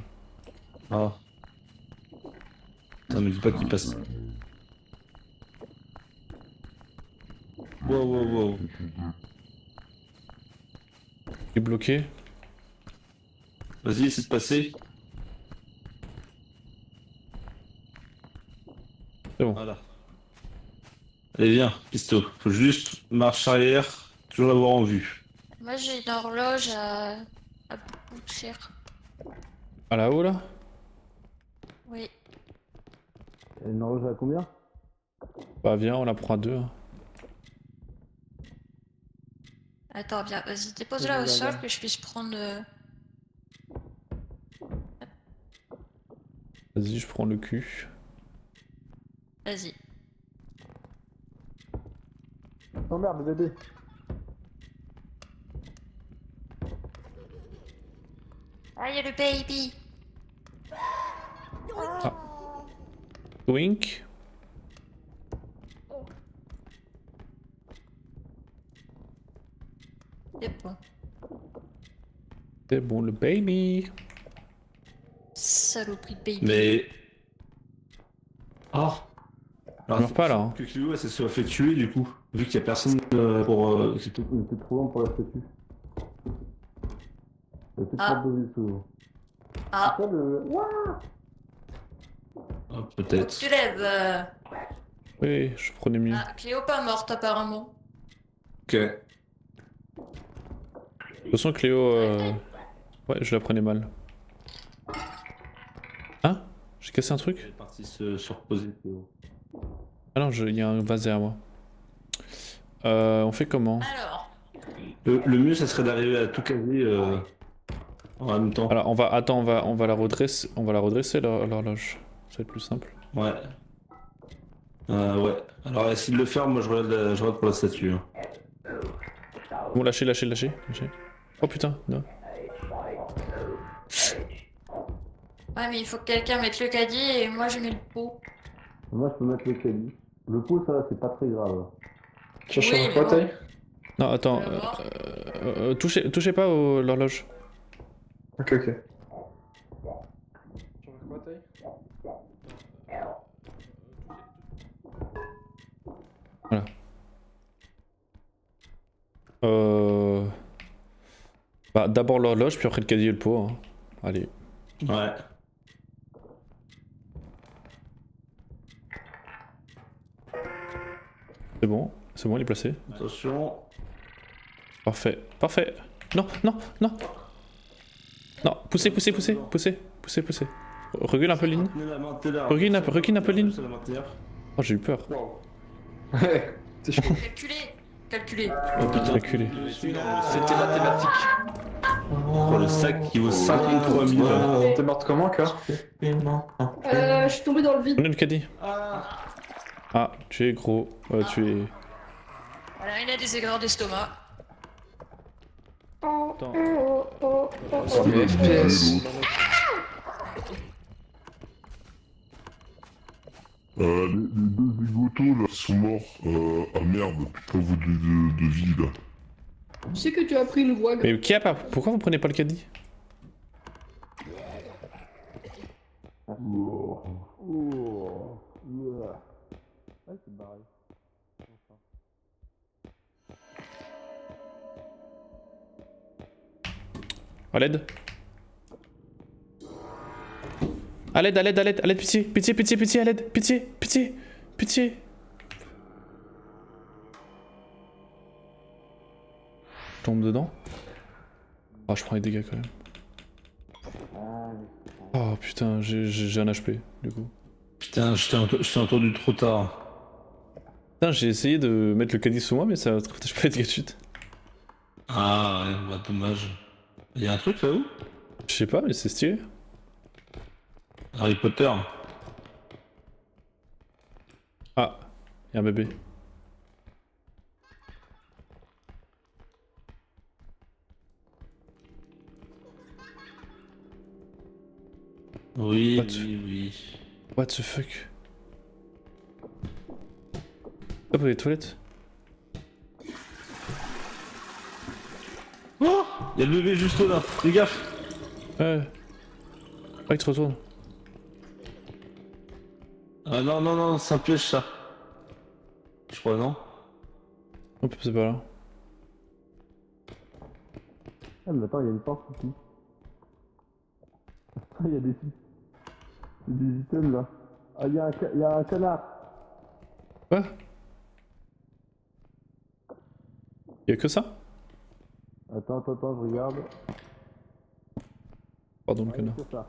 Ah. Ça me dit pas qu'il passe. Wow. Il est bloqué. Vas-y, essaie de passer. C'est bon. Voilà. Allez, viens, Pisto. Faut juste marche arrière, toujours l'avoir en vue. Moi j'ai une horloge à beaucoup de cher. À là-haut, là? Oui. Une horloge à combien? Bah viens, on la prend à 2. Hein. Attends, viens, vas-y, dépose-la au sol que je puisse prendre. Vas-y, je prends le cul. Vas-y. Oh merde, bébé. Ah, y'a le baby. Wink. C'est bon. C'est bon, le baby. Saloperie de baby. Mais. Ah Je meurs pas là. Hein. Que Cléo, elle se soit fait tuer du coup. Vu qu'il y a personne pour. C'était trop long pour la statue. Elle était Ah. trop posée sous. Ah, Ah, peut-être. tu lèves. Oui, je prenais mieux. Ah, Cléo pas morte apparemment. Ok. De toute façon, Cléo. Ouais, je la prenais mal. Hein? J'ai cassé un truc? Elle est partie se reposer, Cléo. Ah non, il y a un vase derrière moi. On fait comment? Alors, Le mieux, ça serait d'arriver à tout caser en même temps. Alors, attends, on va la redresser, l'horloge. Ça va être plus simple. Ouais. Ouais. Alors, essaye de le faire, moi je regarde pour la statue. Hein. Bon, lâchez. Oh putain, non. ouais, mais il faut que quelqu'un mette le caddie et moi je mets le pot. Moi, je peux mettre le caddie. Le pot, ça va, c'est pas très grave. Cherche Oui, un mais fauteuil. Non, attends. Touchez pas l'horloge. Ok. Cherche un fauteuil. Voilà. Bah, d'abord l'horloge, puis après le caddie et le pot. Hein. Allez. Ouais. C'est bon, il est placé. Attention. Parfait. Non. Non, poussez. Recule un peu, Lynn. Recule un peu, Lynn. Oh, j'ai eu peur. Ouais, c'est chaud. Calculer. Oh putain. Reculez. C'était mathématique. Pour le sac qui vaut 53 000. T'es morte comment, Cœur? Je suis tombé dans le vide. Donnez le caddie. Ah, tu es gros. Tu es... Voilà, il a des aigreurs d'estomac. Attends. Mais FPS. Les deux zigotos là sont morts. Ah merde, putain, vous de vie là. Je sais que tu as pris une voix. Mais qui a pas... Pourquoi vous prenez pas le caddie? À l'aide. À l'aide, pitié, à l'aide, pitié. Je tombe dedans. Ah, je prends les dégâts quand même. Oh putain, j'ai un HP du coup. Putain, je t'ai entendu trop tard. Putain, j'ai essayé de mettre le caddie sous moi, mais ça protège pas les dégâts de chute. Ah ouais, bah dommage. Y'a un truc là-haut? Je sais pas, mais c'est stylé. Harry Potter. Ah, y'a un bébé. Oui, What? oui. What the fuck? Hop, les toilettes. Oh, y'a le bébé juste là, fais gaffe. Ouais. Ah, il te retourne. Ah non, c'est un piège ça. Je crois, non? Hop, c'est pas là. Ah mais attends, y'a une porte ici. Ah, y'a des items là. Ah, y'a un canard. Quoi? Y'a que ça? Attends, je regarde. Pardon, le connard. C'est ça.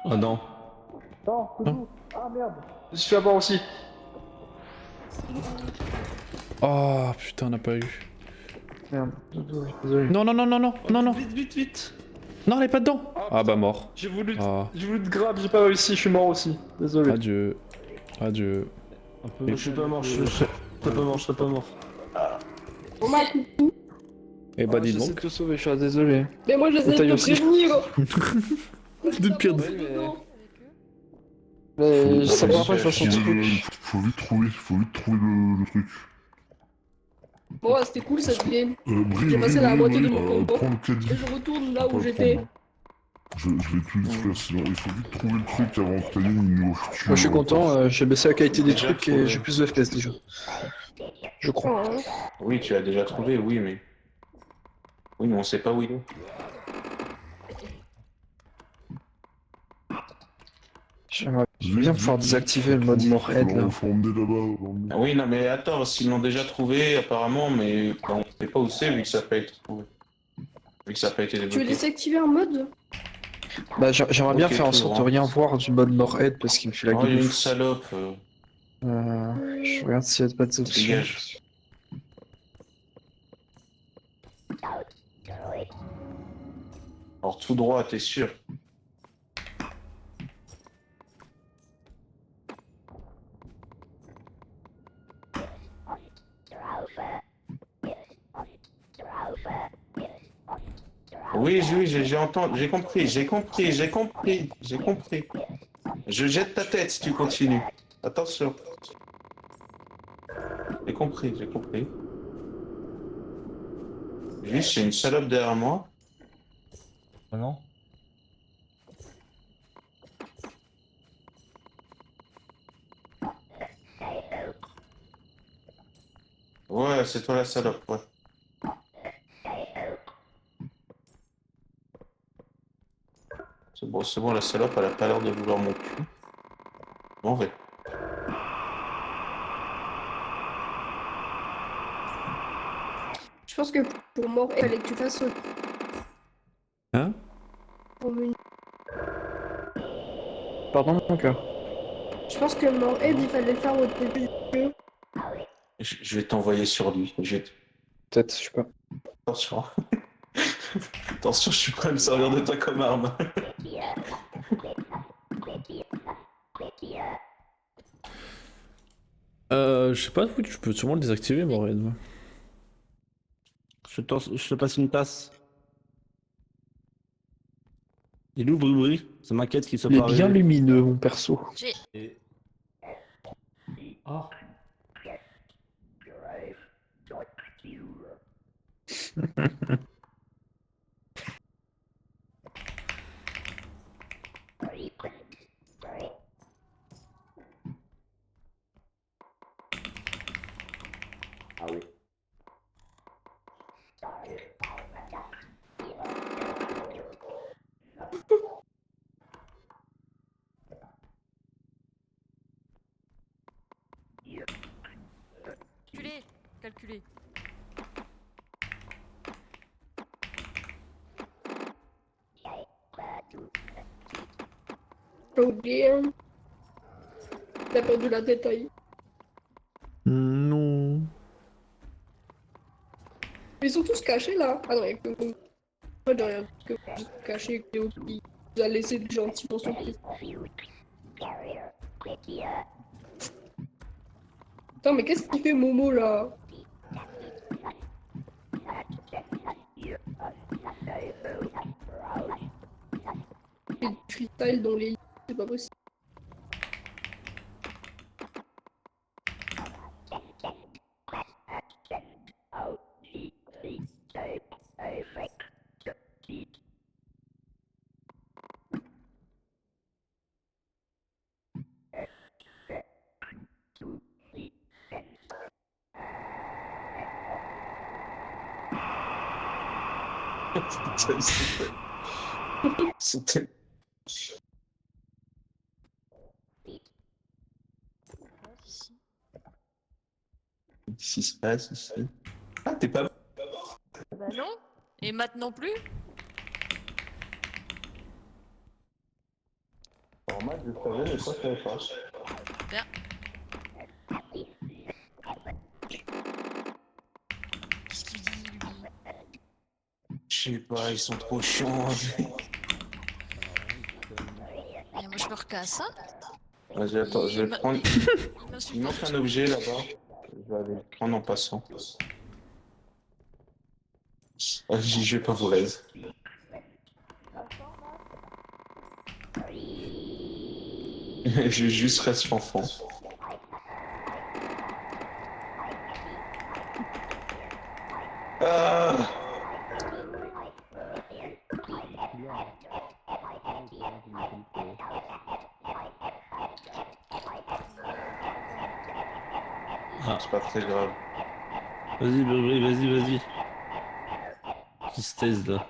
Oh non. Non. Je suis à bord aussi. Oh putain, on n'a pas eu. Merde, désolé. Non. Vite. Non, elle est pas dedans. Ah bah mort. J'ai voulu Ah. te grab, j'ai pas réussi, je suis mort aussi. Désolé. Adieu. Je suis pas mort, je serais pas mort. Bon, bah, coucou. Et bah dis J'essaie de donc. te sauver, je suis désolé. Mais moi, j'essaie de Taille te aussi. prévenir. De pire. Ouais, mais- Dedans. Mais Faut- c'est la première faut- fois que je vois son Faut, truc. faut vite trouver le truc. Bon, ouais, c'était cool cette game. Brie, J'ai passé la moitié de mon combo. prends le caddie. Et je retourne là Faut où pas le j'étais. prendre. Je vais tout vite faire, sinon il faut vite trouver le truc avant que t'ailles une niveau futur. Moi je suis content, j'ai baissé la qualité des Déjà trucs et trouvé. j'ai plus de FPS déjà. Je crois. Oh, hein. Oui, tu l'as déjà trouvé, oui, mais. Oui, mais on sait pas où il est. J'aimerais bien pouvoir désactiver le mode Morehead là. Faut emmener là-bas. faut emmener. Ah oui, non, mais attends, s'ils l'ont déjà trouvé, apparemment, mais bah, on sait pas où c'est vu que ça n'a pas été trouvé. Vu que ça n'a pas été Tu veux débloqué. désactiver un mode? Bah j'aimerais bien Ok, faire en tout sorte de droit. rien voir du mode Morehead parce qu'il me fait la Oh, il y a une gueule. salope. Je regarde s'il y a pas de options. Dégage. Alors tout droit, t'es sûr? Oui, oui, j'ai entendu, j'ai compris. Je jette ta tête si tu continues. Attention. J'ai compris. Juste, j'ai une salope derrière moi. Non. Ouais, c'est toi la salope, ouais. C'est bon, la salope, elle a pas l'air de vouloir mon cul. Bon, ouais. Je pense que pour mort, il fallait que tu fasses. Hein? Pour menu. Pardon mon cœur. Je pense que Morehead, il fallait le faire au début du jeu. Je vais t'envoyer sur lui. Peut-être, je sais pas. Attention. Attention, je suis prêt à me servir de toi comme arme. Je sais pas, oui, tu peux sûrement le désactiver, Morehead. Je te passe une tasse. Il est où, Brubri? C'est ma quête qui soit Il est pas bien arrivée. lumineux mon perso. J'ai. Ah. Ah oui. Calculé. J'ai oublié. Hein. T'as perdu la détail. Non. Ils sont tous cachés là. Ah non, il y a que vous. Pas de rien. Que vous êtes cachés, que qui vous a laissé gentiment surprise. Attends, mais qu'est-ce qu'il fait Momo là? Il fait du freestyle dans les lits, c'est pas possible. C'était. Qu'est-ce qui se passe ici? Ah, t'es pas. Bah non. Et Matt non plus. Normal, je savais, mais pas très fort. Bien. Qu'est-ce qu'il dit lui? Je sais pas, ils sont trop chiants. Et moi je me recasse, hein. Vas-y, attends, je vais le prendre. Il manque un M'insupporte. objet là-bas. Je vais aller le prendre en passant. Je vais pas vous raise. Je juste reste fanfan. Ah. C'est pas très grave. Vas-y, vas-y. Qui se taise là.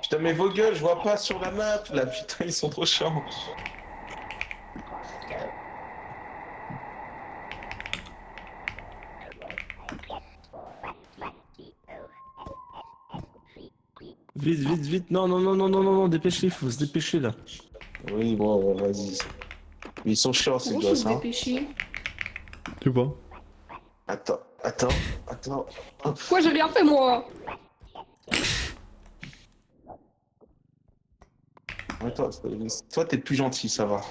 Putain, mais vos gueules, je vois pas sur la map là, putain, ils sont trop chiants. Vite, non, dépêchez, faut se dépêcher là. Oui, bon, vas-y. Mais ils sont chiants ces Comment je gosses, me hein. dépêcher? Tu vois. Attends. Hop. Pourquoi j'ai rien fait moi? Attends, toi t'es plus gentil, ça va.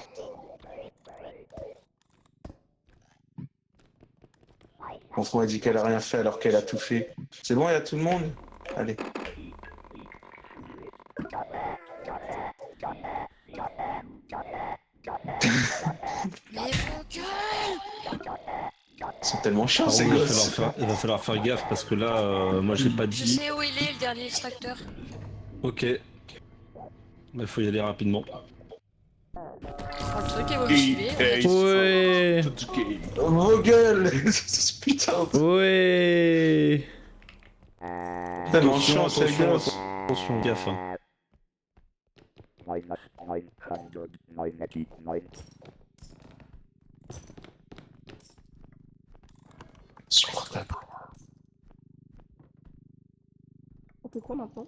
On a dit qu'elle a rien fait alors qu'elle a tout fait. C'est bon, il y a tout le monde? Allez. Mais mon gueule! Ils sont tellement chiants Par ces contre, gosses. il va falloir faire gaffe parce que là, moi j'ai pas Je dit. sais où il est, le dernier extracteur. Ok. Mais faut y aller rapidement. Je prends le truc et vous me suivez. Ouais. Vos gueules. Putain. Ouais. Tellement chiant ces gosses. Attention, gaffe. Hein. Supportable. On fait quoi maintenant?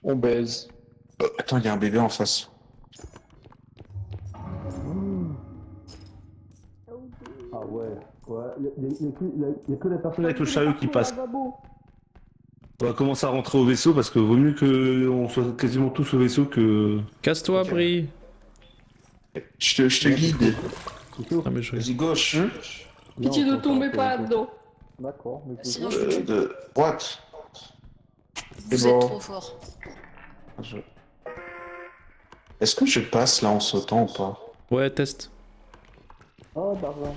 On baise. Attends, il y a un bébé en face. Ah ouais, y a que la personne avec le chariot qui passe. On va commencer à rentrer au vaisseau parce que vaut mieux qu'on soit quasiment tous au vaisseau que. Casse-toi, Ok. Bri. Je te guide. Ah, mais je... Vas-y, gauche. Pitié ne tombez pas là-dedans. Sinon, je te tue. De droite. Vous C'est êtes bon. trop fort. Est-ce que je passe là en sautant ou pas? Ouais, test. Oh, pardon.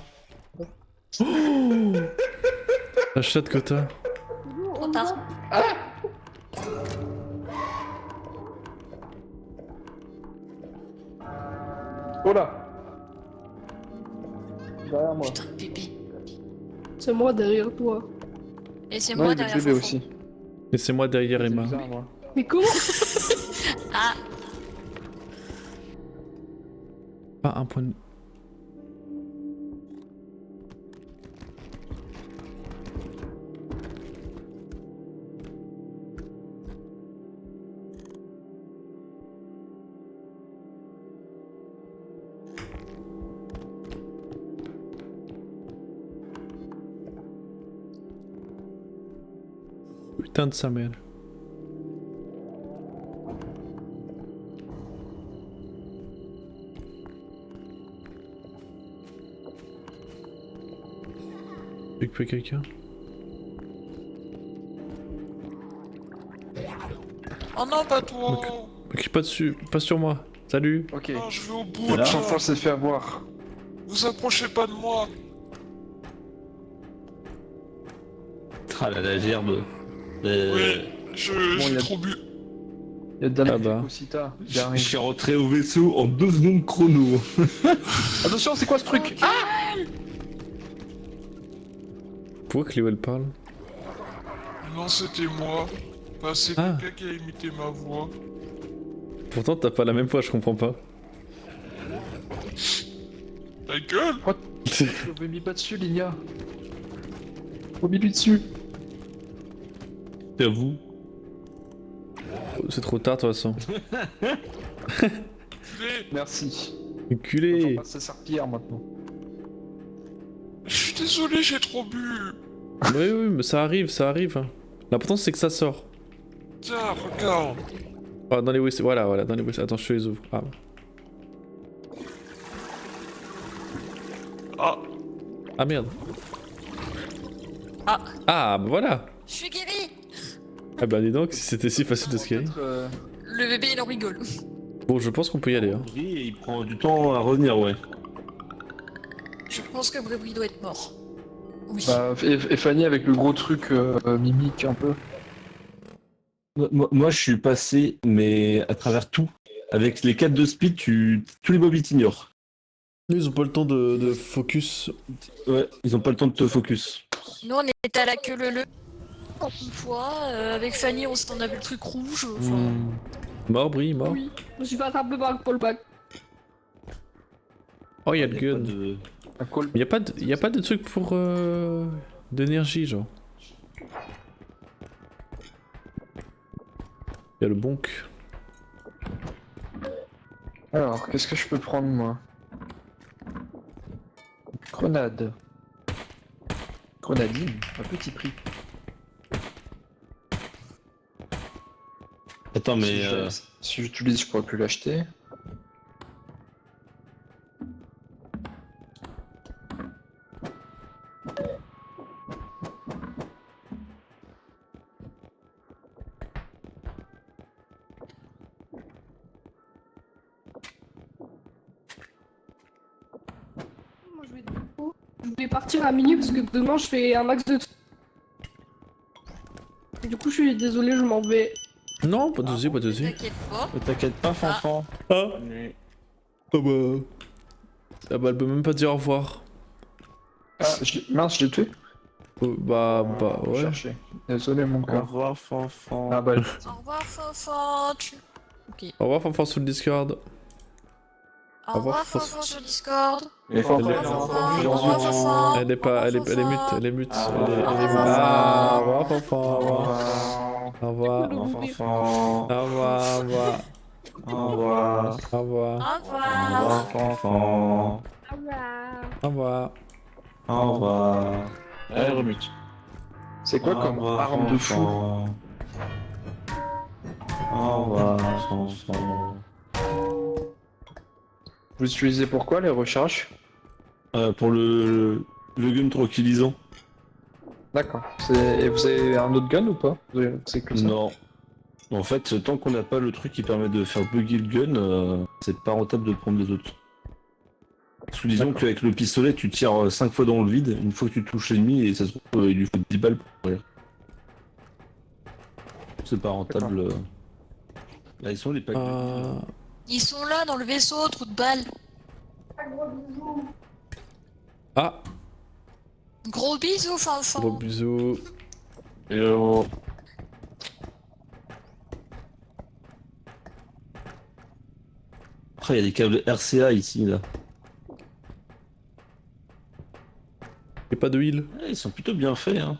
La chatte que t'as. Trop tard. Oh là! Derrière moi. Putain de pipi. C'est moi derrière toi. Et c'est Non, moi il y a derrière le bébé Fofo. aussi. Et c'est moi derrière C'est Emma. bizarre, moi. Mais comment? Ah, Pas un point de... Putain de sa mère. Récupérer quelqu'un. Oh non, pas toi! Me crie pas dessus, pas sur moi. Salut. Ok. Non, je vais au bout, Voilà. là. Jean-Paul s'est fait avoir. Vous approchez pas de moi! Ah là, la gerbe. Oui, il j'ai y a- trop bu. Il y a de la Ah bah. Cosita. Je J'arrive. suis rentré au vaisseau en 2 secondes chrono. Attention, c'est quoi ce truc? Ah! Pourquoi Cléo elle parle? Non, c'était moi. Bah, c'est Ah. quelqu'un qui a imité ma voix. Pourtant t'as pas la même voix, je comprends pas. Ta gueule! Je me mis pas dessus, Linia. Faut mis lui dessus. C'est à vous. C'est trop tard de toute façon. Culé. Merci. Enculé. On passe à serpillère maintenant. Je suis désolé, j'ai trop bu. Oui, oui, mais ça arrive, ça arrive. hein. L'important c'est que ça sort. Tiens, regarde. Ah, dans les WC, voilà, dans les WC. Attends, je te les ouvre. Ah. Ah, Ah merde. Ah. Ah, bah voilà. Je suis guéri. Ah bah dis donc, si c'était si facile de skier. Le bébé il en rigole. Bon, je pense qu'on peut y aller. Hein. Et il prend du temps à revenir, ouais. Je pense que Brebis doit être mort. Oui. Bah, et Fanny avec le gros truc mimique un peu. Moi, je suis passé, mais à travers tout. Avec les 4 de speed, tous les mobs ils t'ignorent. Ils ont pas le temps de focus. Ouais, ils ont pas le temps de te focus. Nous on était à la queue leu une fois, avec Fanny on s'est en avait le truc rouge. Enfin... Mort, Brie, mort. Oui, je me suis fait attraper par le fallback. Oh, y'a le Y a gun. pas de- Un call. Y a pas de truc pour d'énergie, genre. Y'a le bonk. Alors, qu'est-ce que je peux prendre moi? Grenade. Grenadine, un petit prix. Attends, mais... Si j'utilise, je pourrais plus l'acheter. Moi, je vais partir à minuit parce que demain je fais un max de. Et du coup, je suis désolé, je m'en vais. Non, pas de soucis, pas de soucis. T'inquiète pas. Ne t'inquiète pas, Fanfan. Ah. Ah bah... Ah bah elle peut même pas dire au revoir. Ah, mince, je l'ai tué. Bah ouais. Chercher. Désolé mon Au cœur. revoir, Fanfan. Ah bah, Au revoir Fanfan. Ok. Au revoir Fanfan sur le Discord. Au revoir Fanfan sur Discord. Et Au revoir Fanfan. Au revoir Fanfan. Elle est pas, elle est mute, elle est mute. Elle est mute. Ah, au revoir Fanfan. Au revoir. Au revoir. Le goûter. Fanfan. Au revoir. Au revoir. Au revoir. Au revoir. Au Au revoir. revoir, Fanfan. Au revoir. Au revoir. Elle remute. c'est quoi comme arme de fou? Au revoir, Fanfan. Vous utilisez pourquoi les recharges? Pour le gun tranquillisant. D'accord. Et vous avez un autre gun ou pas? C'est que ça. Non. En fait, tant qu'on n'a pas le truc qui permet de faire bugger le gun, c'est pas rentable de prendre les autres. Parce que disons qu'avec le pistolet, tu tires 5 fois dans le vide, une fois que tu touches l'ennemi, et ça se trouve, il lui faut 10 balles pour mourir. C'est pas rentable. Là, ils sont les packs. Ils sont là dans le vaisseau, trou de balle. Ah, Gros bisous gros Fanfan. bisous. Yo. Après, il y a des câbles RCA ici, là. Y'a pas de heal. Ouais, ils sont plutôt bien faits, hein.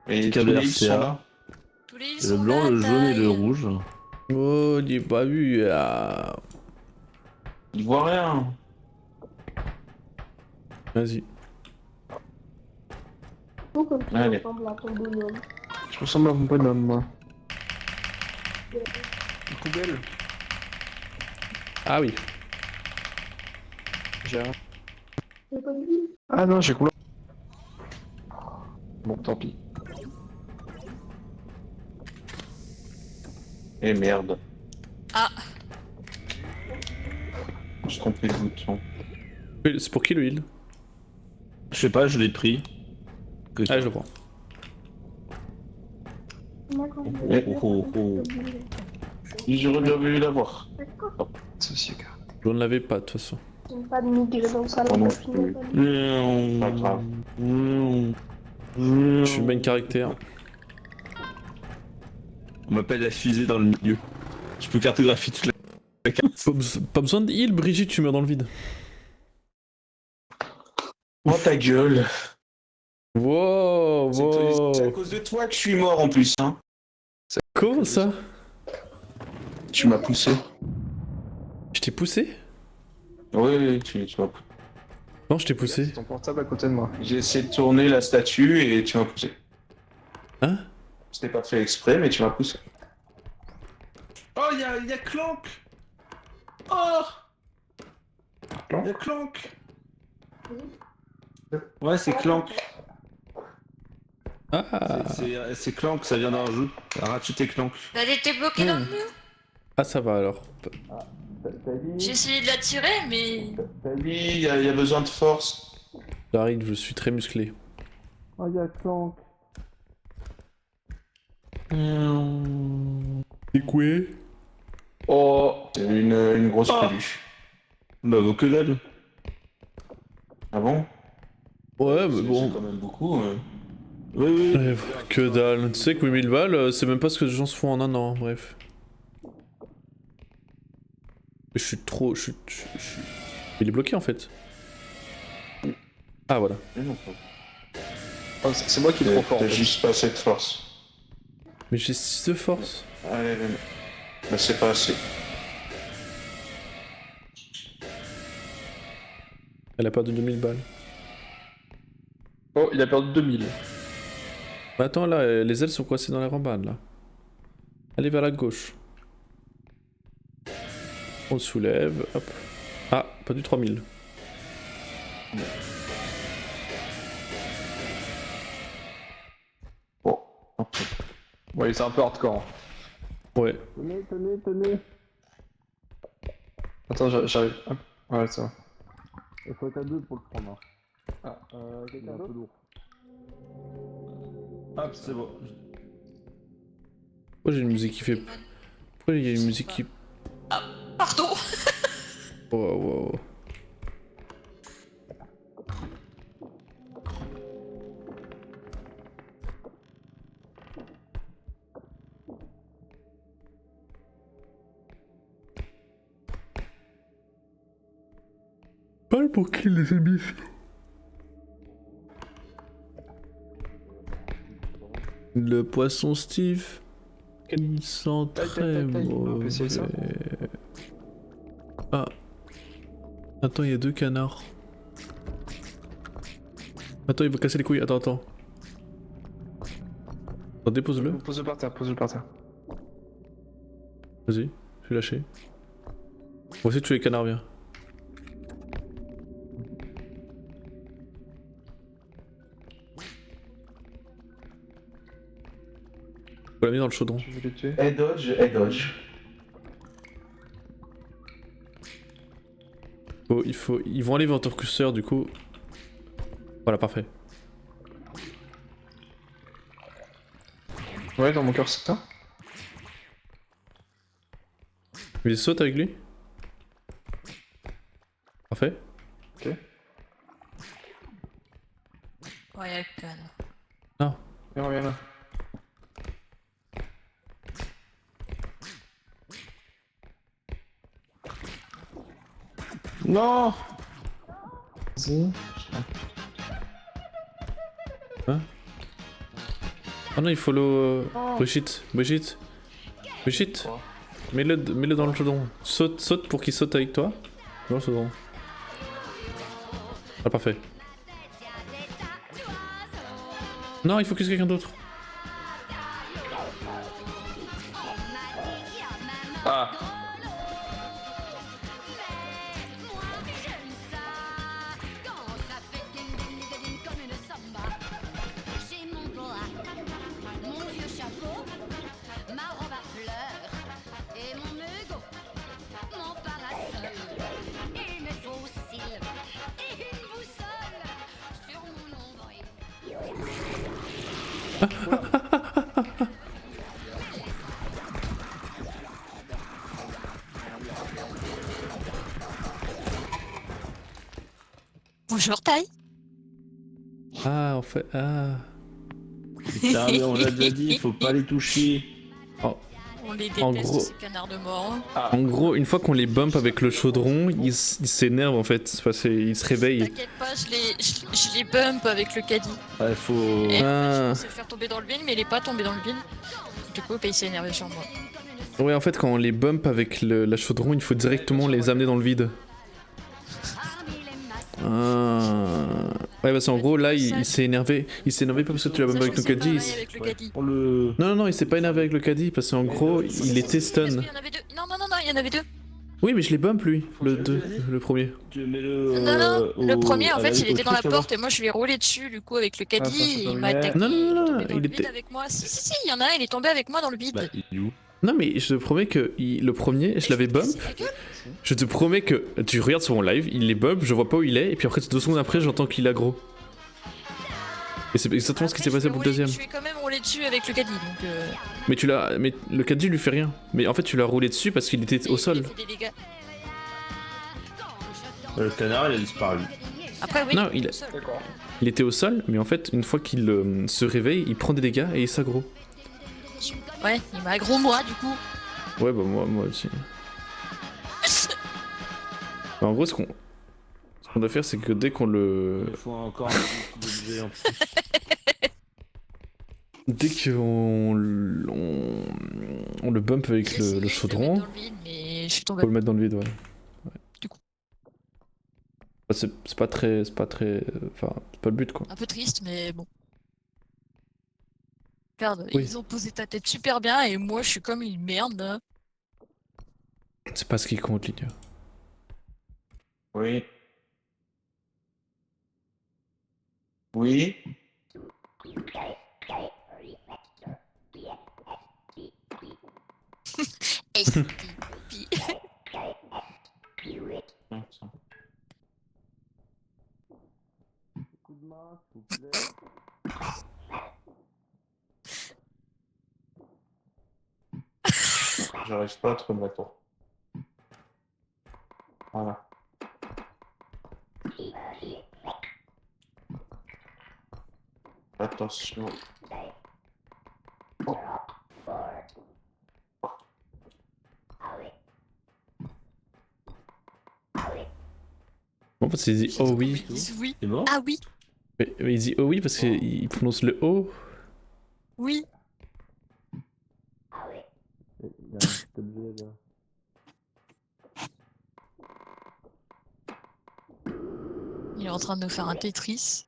Et Petit tous câble les ils sont RCA. là. Tous les Le blanc, le jaune et le rouge. Oh, j'ai pas vu. Ils voient rien. Vas-y. Pourquoi tu Allez. ressembles à ton bonhomme? Je ressemble à mon bonhomme moi. Une poubelle. Ah oui. J'ai rien. J'ai pas vu. Ah non, j'ai coulé. Bon, tant pis. Et merde. Ah, Je trompé le bouton. C'est pour qui le heal? Je sais pas, je l'ai pris. Que Ah, je le prends. J'aurais bien voulu l'avoir. Ceci, gars. Je ne l'avais pas de toute façon. J'ai pas de migré dans le salon. Oh non, parce qu'il n'y a pas de- Pas grave. Je suis main caractère. On m'appelle la fusée dans le milieu. Je peux cartographier toute la carte. Pas besoin de heal, Brigitte, tu meurs dans le vide. Oh ta gueule. Wow, C'est à wow. cause de toi que je suis mort en plus, hein. Comment ça? Tu m'as poussé. Je t'ai poussé? Oui, tu m'as poussé. Non, je t'ai poussé. C'est ton portable à côté de moi. J'ai essayé de tourner la statue et tu m'as poussé. Hein? C'était pas fait exprès, mais tu m'as poussé. Oh, y a Clank. Oh, Clank y a Clank. Ouais, c'est Clank. Ah, C'est Clank, ça vient d'un jeu. Ratchet et Clank. Elle était bloquée dans le mur. ah ça va alors. J'ai essayé de la tirer, mais. T'as dit, il y a besoin de force. J'arrive, je suis très musclé. Oh, y'a Clank. C'est quoi? Oh, C'est une grosse Ah. peluche. Bah, vaut que dalle. Ah bon? Ouais, mais C'est bon. quand même beaucoup. Oui, oui. Ouais, que dalle. Tu sais que 8000 balles, c'est même pas ce que les gens se font en un an, bref. Je suis trop... Il est bloqué en fait. Ah voilà. oh, c'est moi qui est trop fort. en T'as fait. juste pas assez de force. Mais j'ai 6 de force. Allez, bah c'est pas assez. Elle a perdu 2000 balles. Oh, il a perdu 2000. Mais attends là, les ailes sont coincées dans la rambade là. Allez vers la gauche. On soulève, hop. Ah, pas du 3000. Bon, hop. Ouais, c'est un peu hardcore. Ouais. Tenez. Attends, j'arrive. Hop. Ouais, ça va. Il faut être à 2 pour le prendre. Ah. Quelqu'un d'autre lourd. Hop, c'est bon. Pourquoi j'ai une musique qui fait... Pourquoi il y a une musique qui... Pardon. Wow. Parle pour qui les amis? Le poisson Steve. Il sent très On peut essayer ça. mauvais. Ah. Attends, il y a 2 canards. Attends, il va casser les couilles. Attends. Attends, dépose-le. Pose-le par terre, pose-le par terre. Vas-y, je vais lâcher. On va essayer de tuer les canards, viens. On l'a mis dans le chaudron. Tu veux les tuer? Head dodge. Ils vont aller vers ton curseur du coup. Voilà, parfait. Ouais, dans mon cœur, c'est ça. Il saute avec lui. Parfait. Ok. Ouais, y'a le canne. Non. Viens là. Non. Vas-y. Hein? Oh non, il follow Brigitte. Mets-le dans le chaudron. Saute pour qu'il saute avec toi. Dans le chaudron. Ah, parfait. Non, il faut que c'est quelqu'un d'autre. Ah. Bonjour, taille. Ah, en fait. Ah. Putain, mais on l'a déjà dit, faut pas les toucher. On les En déteste, gros- ces canards de mort. Hein. En gros, une fois qu'on les bump avec le chaudron, ils s'énervent en fait. Enfin, ils se réveillent. T'inquiète pas, je les bump avec le caddie. Ouais, faut. Et Ah. je pensais le faire tomber dans le bin, mais il est pas tombé dans le bin. Du coup, il s'est énervé sur moi. Ouais, en fait, quand on les bump avec la chaudron, il faut directement les amener dans le vide. Ah. Ouais, parce qu'en gros, là, il s'est énervé. Il s'est énervé pas parce que tu l'as bumpé avec ton caddie. Avec le caddie. Pour le. Non, il s'est pas énervé avec le caddie parce qu'en gros, il était stun. Il y en avait deux. Non, il y en avait deux. Oui, mais je l'ai bump lui, le Tu 2, l'as dit le premier. Tu mets le. Non, le premier, en à fait, il au était dans la truc, là-bas. porte et moi je lui ai roulé dessus, du coup, avec le Ah, caddie, ça, et c'est il m'a pas attaqué. Non, non, il est non, tombé dans il le était- vide avec moi. Si, il y en a un, il est tombé avec moi dans le vide. Bah, il est où? Non, mais je te promets que le premier, je l'avais bump. Ta gueule. Je te promets que tu regardes sur mon live, il est bump, je vois pas où il est, et puis après 2 secondes après, j'entends qu'il est aggro. Et c'est exactement ce qui s'est Après, passé pour le deuxième. Je lui ai quand même roulé dessus avec le caddie, donc. Mais le caddie lui fait rien. Mais en fait, tu l'as roulé dessus parce qu'il était au il sol. fait des dégâts. Le canard, il a disparu. Après, oui. Non, tout seul. D'accord. Il était au sol, mais en fait, une fois qu'il se réveille, il prend des dégâts et il s'aggro. Ouais, il m'a aggro moi, du coup. Ouais, bah moi aussi. Bah, en gros, ce qu'on doit faire, c'est que dès qu'on le. Il faut encore un petit objet en plus. Dès qu'on on le bump avec J'ai essayé le de chaudron, mettre dans le vide, mais je suis tombé. faut le mettre dans le vide, ouais. Du coup. Bah, c'est pas très. Enfin, c'est pas le but, quoi. Un peu triste, mais bon. Regarde, Oui. ils ont posé ta tête super bien et moi je suis comme une merde. C'est pas ce qui compte, l'idiot. Oui. Oui. Et puis- Coup de main, s'il vous plaît. J'arrive pas à trouver ma tour. Voilà. Attention. En fait, il dit oh oui. Ils disent oui. T'es mort? Ah oui, Mais il dit oh oui parce qu'il prononce le O. oui. Il y a un petit objet là. Il est en train de nous faire un Tetris.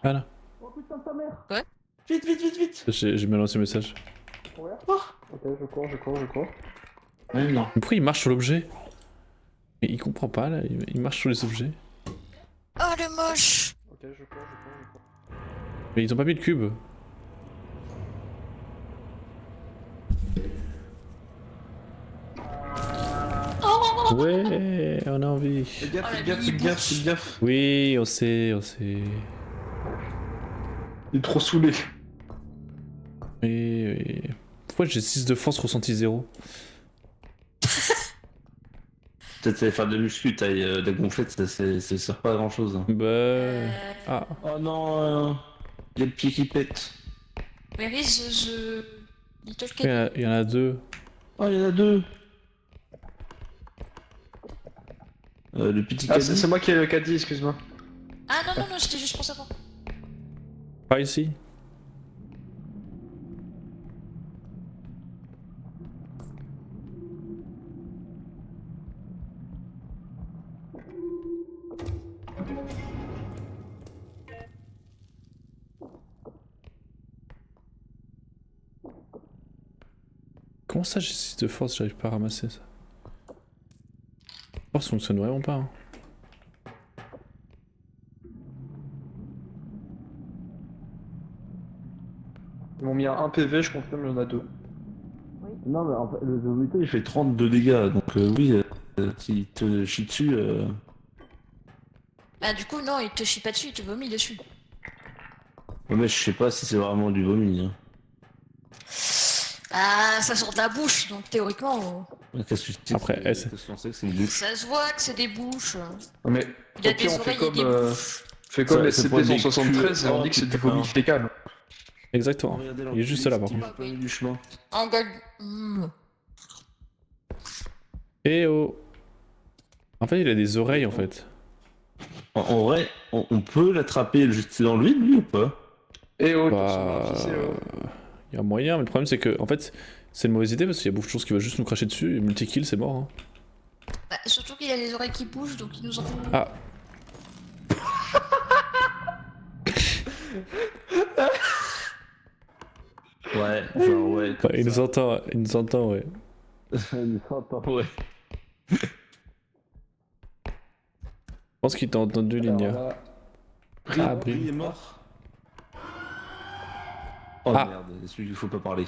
Voilà. Oh putain, ta mère! Vite, vite, vite, vite! J'ai mal lancé le message. Ouais. Ok, je cours. Oui, non. Mais pourquoi il marche sur l'objet? Mais il comprend pas là, il marche sur les objets. Oh le moche. Ok, je cours. Mais ils ont pas mis le cube. Ouais, on a envie. Fais gaffe, Oh, la fais gaffe, fais mini-bouffe. gaffe, fais gaffe! Oui, on sait. Il est trop saoulé. Oui. Pourquoi j'ai 6 de force ressenti 0? Peut-être aller faire de muscu, taille la gonflette, ça sert pas à grand chose. Bah. Ah. Oh non, il y a le pied qui pète. Where is the little Il y, cat? il y en a 2. Oh, il y en a deux. Le petit Ah, caddie. c'est moi qui ai le caddie, excuse-moi. Ah non, c'était juste pour ça. Pas ici. Comment ça j'ai 6 de force, j'arrive pas à ramasser ça? Force fonctionne vraiment pas. Hein. Ils m'ont mis un 1 PV, je confirme, il y en a 2. Non, mais en fait, le Il fait 32 dégâts, donc oui, s'il te chie dessus. Bah du coup non, il te chie pas dessus, il te vomit dessus. Ouais, mais je sais pas si c'est vraiment du vomi. Hein. Ah, ça sort de la bouche, donc théoriquement, Qu'est-ce que tu Après, qu'est-ce qu'on sait que c'est une bouche? ça se voit que c'est des bouches. Non, mais Il a au pire, des on oreilles fait et des comme, bouches. fait comme Ça pourrait être des SCP-173 et on dit que c'est du putain. vomi fécal. Exactement. Regardez Il est juste là par contre. l'enculé, du chemin. En gueule. Mmh. Eh oh. En fait, il a des oreilles en fait. En vrai, on peut l'attraper et le jeter dans le vide, lui, ou pas? Et oh, Bah. Il y a moyen, mais le problème c'est que en fait, c'est une mauvaise idée parce qu'il y a beaucoup de choses qui va juste nous cracher dessus et multi-kill, c'est mort. Hein. Bah, surtout qu'il a les oreilles qui bougent, donc il nous entend. Ah. Ouais, genre ouais. comme Il nous ça. entend, il nous entend, ouais. Il nous entend, ouais. Je pense qu'il t'a entendu, Alors Linia. là, Ah, Bri Brim. est mort. Oh Ah. merde, c'est celui qu'il faut pas parler.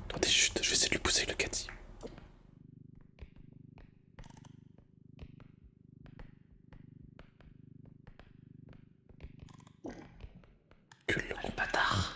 Attendez, chut, je vais essayer de lui pousser le caddie. Que le con bâtard.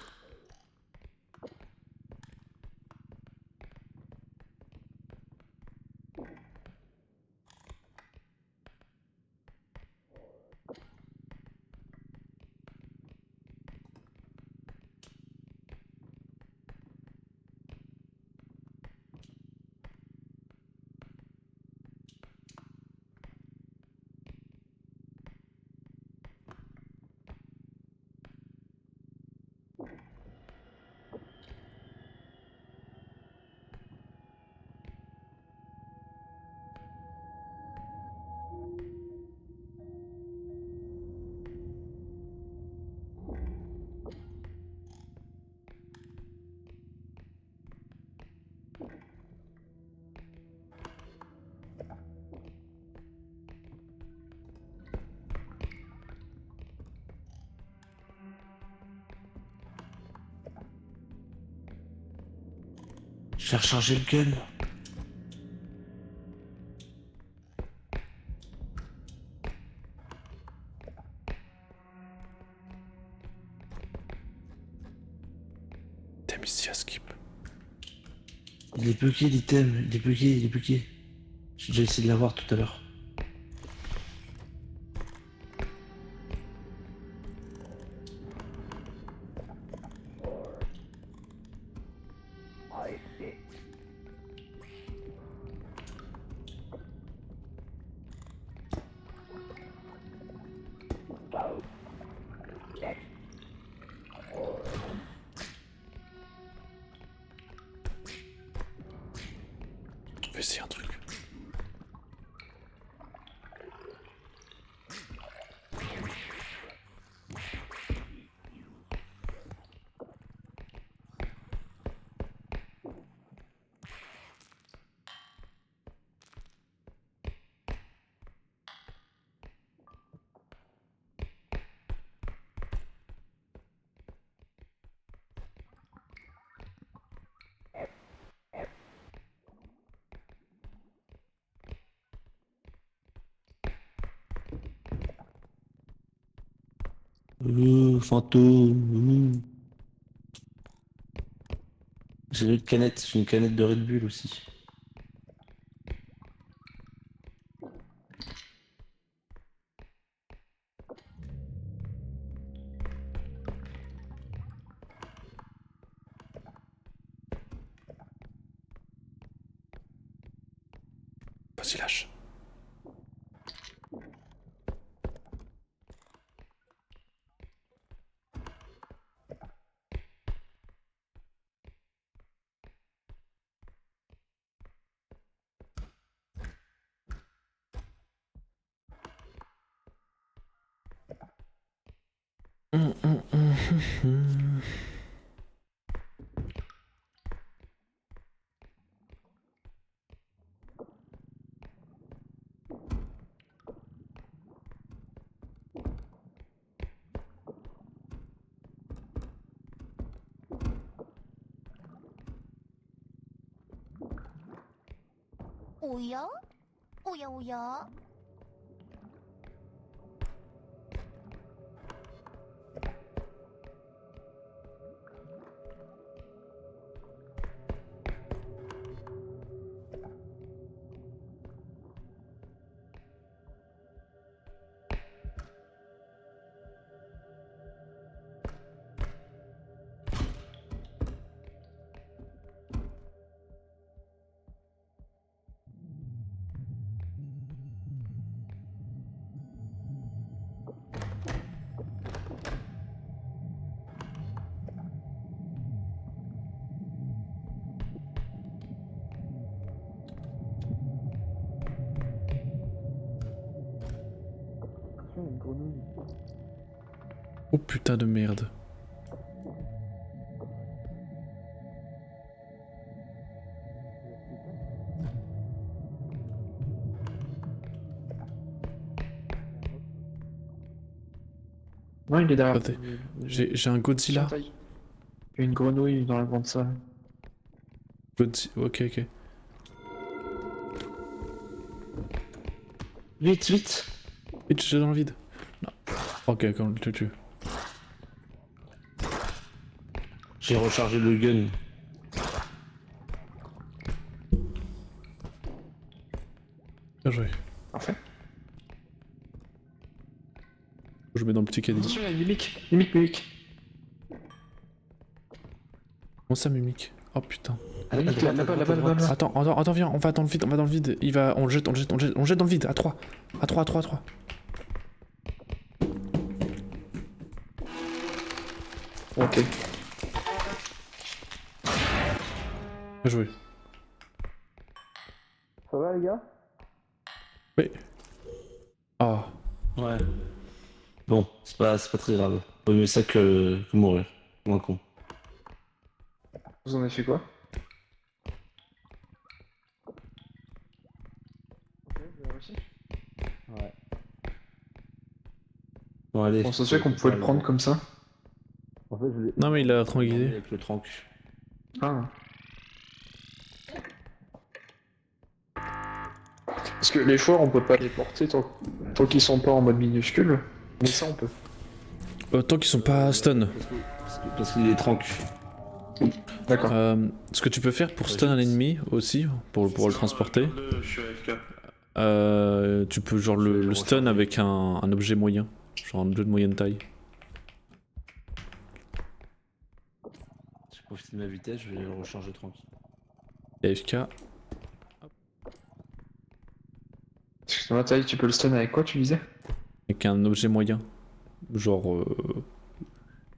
J'ai rechargé le gun. T'as mis ici à skip. Il est bugué l'item, il est bugué, il est bugué. J'ai déjà essayé de l'avoir tout à l'heure. On va essayer un truc. Fantôme. J'ai une canette, j'ai une canette de Red Bull aussi. Vas-y, lâche. 오야? 오야 오야? Tiens, une grenouille. Oh putain de merde. Non, il est derrière. Attendez, j'ai un Godzilla. Il y a une grenouille dans la grande salle. Ok, ok. Vite, vite. Vite, j'ai dans le vide. Non. Ok, quand le tue. J'ai rechargé le gun. Bien joué. Parfait. Je mets dans le petit caddie. Attention, il y a une mimique. Mimique. Comment ça, mimique? Oh putain. Mimique, là-bas. Attends, viens, on va dans le vide, on le jette dans le vide, à 3. À 3. Ok. Bien joué. Ça va les gars? Oui. Ah. Ouais. Bon, c'est pas très grave. Vaut mieux ça que mourir. Moins con. Vous en avez fait quoi? Ok, vous avez réussi? Ouais. Bon, allez. On se fait qu'on pouvait le prendre comme ça? En fait, je l'ai. Non, mais il a tranquillisé. Avec le trank. Ah. Parce que les forts, on peut pas les porter tant qu'ils sont pas en mode minuscule. Mais ça, on peut. Tant qu'ils sont pas stun. Parce qu'il est trank. D'accord. Ce que tu peux faire pour stun un ennemi aussi, pour le transporter, Je suis AFK. tu peux genre le stun avec un objet moyen, genre un objet de moyenne taille. Je profite de ma vitesse, je vais le recharger tranquille. AFK. Excuse-moi, Taï, tu peux le stun avec quoi, tu disais? Avec un objet moyen. Genre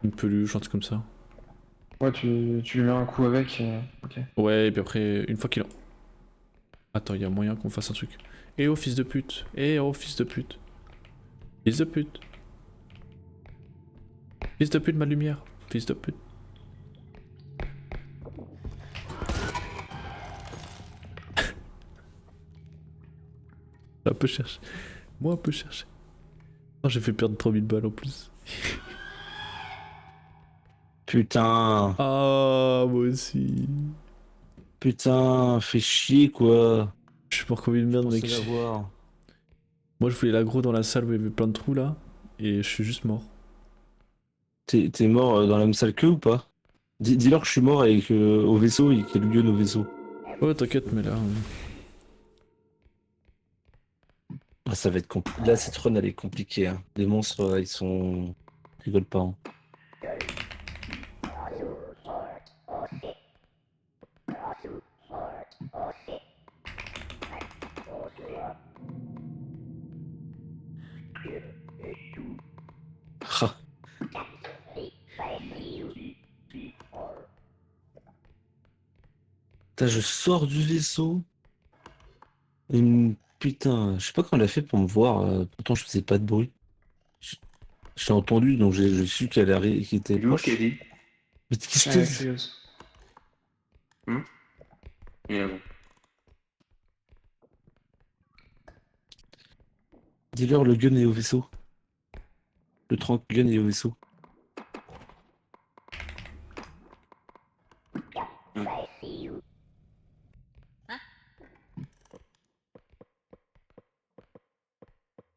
une peluche, un truc comme ça. Ouais, tu lui mets un coup avec, ok. Ouais, et puis après, une fois qu'il a... Attends, il y a moyen qu'on fasse un truc. Eh oh, fils de pute. Eh oh, fils de pute. Fils de pute. Fils de pute, ma lumière. Fils de pute. Un peu cherché. Moi, un peu cherché. Oh, j'ai fait perdre 3000 balles en plus. Putain. Ah, moi aussi. Putain, fais chier quoi. Je suis pour combien de merde, Je mec. pensais l'avoir. Moi, je voulais l'aggro dans la salle où il y avait plein de trous là. Et je suis juste mort. T'es mort dans la même salle qu'eux ou pas? Dis-leur que je suis mort avec au vaisseau et qu'il y a le gun au vaisseau. Ouais, t'inquiète, mais là. Ah, ça va être compliqué. Là, cette run elle est compliquée. Hein. Les monstres, ils sont. Ils rigolent pas. Hein. Ah. Putain, je sors du vaisseau. Putain, je sais pas comment elle a fait pour me voir. Pourtant, je faisais pas de bruit. Je l'ai entendu, donc j'ai su qu'elle était Moi proche. qui ai dit. Mais qu'est-ce que c'est? Et bon. Dis-leur, le gun est au vaisseau. Le trank gun est au vaisseau.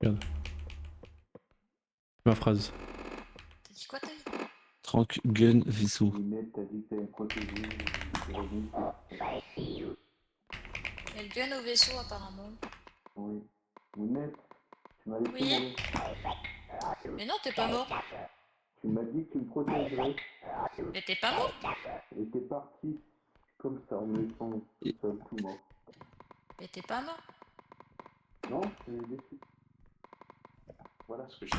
Regarde. Ma phrase. T'as dit quoi, Taï? Trank gun vaisseau. Il y a le gun au vaisseau, apparemment. Oui. Winnet, tu m'as laissé Oui. mourir. Mais non, t'es pas mort. Tu m'as dit que tu me protégerais. Mais t'es pas mort. Et t'es parti comme ça en me laissant seul tout mort. Mais t'es pas mort. Non, c'est déçu. Voilà ce que j'ai.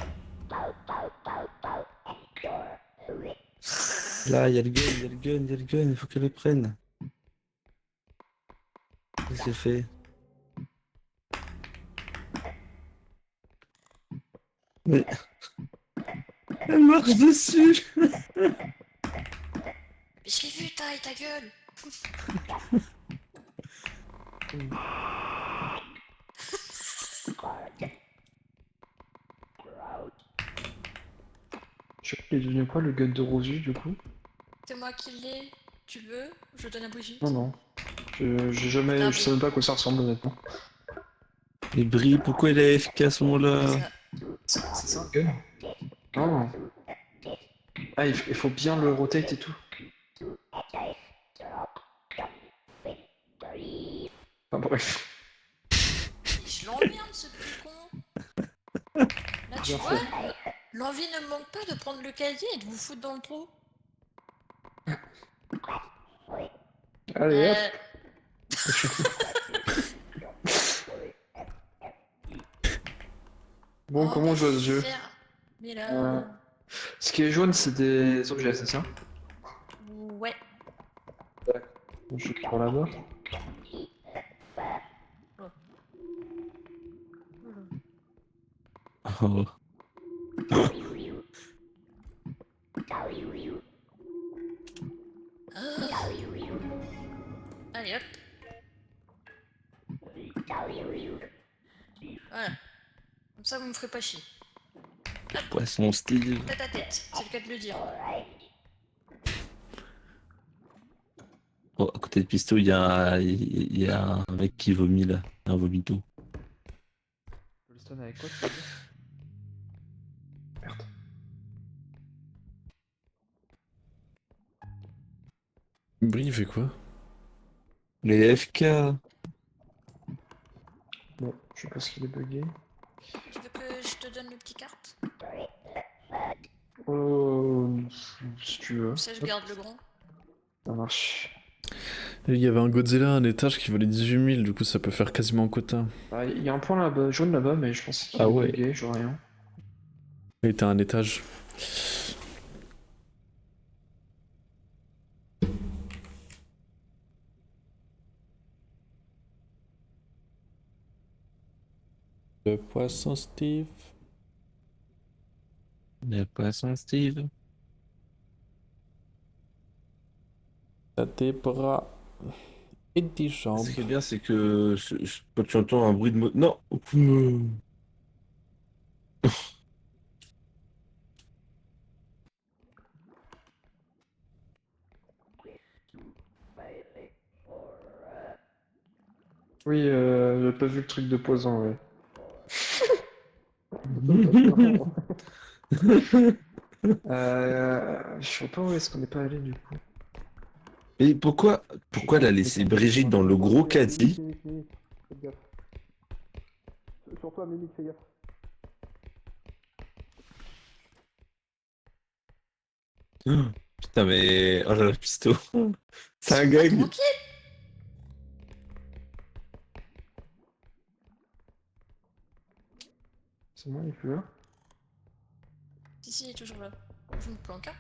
Là, il y a le gun, il faut qu'elle le prenne. Qu'est-ce qu'elle fait? Mais... Elle marche dessus. Mais je l'ai vu, taille, ta gueule. Je sais pas, il est devenu quoi le gun de Rosu du coup? C'est moi qui l'ai. Tu veux? Je donne à Brigitte. Non, non. J'ai jamais. Ah, Je sais même pas à quoi ça ressemble honnêtement. Et Brie, pourquoi il est AFK à ce moment-là? C'est ça un gun? Non. Ah, il faut bien le rotate et tout. Enfin bref. Je l'emmerde ce petit con. Là tu Bien vois, fait. l'envie ne me manque pas de prendre le casier et de vous foutre dans le trou. Allez hop. Bon, Oh, comment on joue à ce jeu? Mais là. Ce qui est jaune, c'est des objets, c'est ça? Ouais. D'accord. Je prends là-bas. Oh. Allez hop. Voilà. Comme ça vous me ferez pas chier. Poisson Steve. Tête à tête, c'est le cas de le dire. Oh, à côté de Pisto, il y a un mec qui vomit là. Un vomito. Holston avec quoi tu veux dire? Merde. Brie, il fait quoi? Les FK. Bon, je sais pas ce qu'il est bugué. Tu veux que je te donne le petit carte? Si tu veux. Ça je garde le grand. Ça marche. Il y avait un Godzilla à un étage qui valait 18 000, du coup ça peut faire quasiment un quota. Ah, il y a un point là-bas, jaune là-bas, mais je pense qu'il est bugué, je vois rien. Il était à un étage. Le poisson Steve. Le poisson Steve. T'as tes bras et tes jambes. Ce qui est bien, c'est que quand tu entends un bruit de moto. Non! Oui, j'ai pas vu le truc de poison, ouais. Je vois pas où est-ce qu'on est pas allé du coup. Et pourquoi elle a laissé Brigitte dans le gros caddie? Fais gaffe. Sur toi, Mimic, fais gaffe. Putain, mais. Oh là là, Pisto. C'est un gag. Tranquille. C'est moi, il est plus là. Si, il est toujours là. Je me planque. Hein.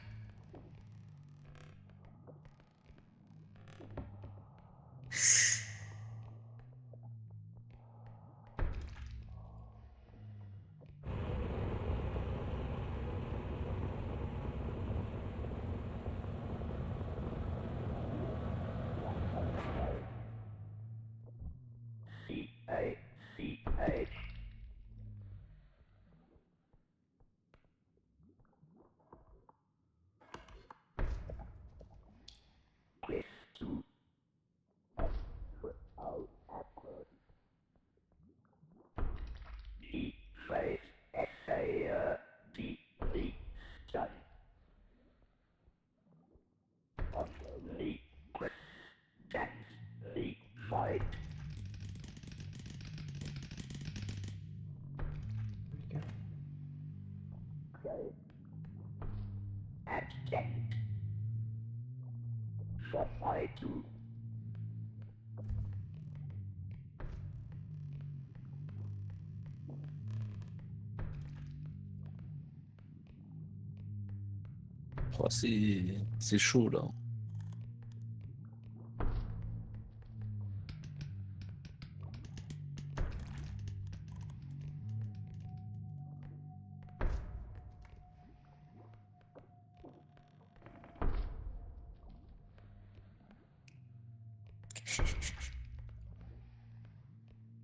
Oh, c'est chaud là.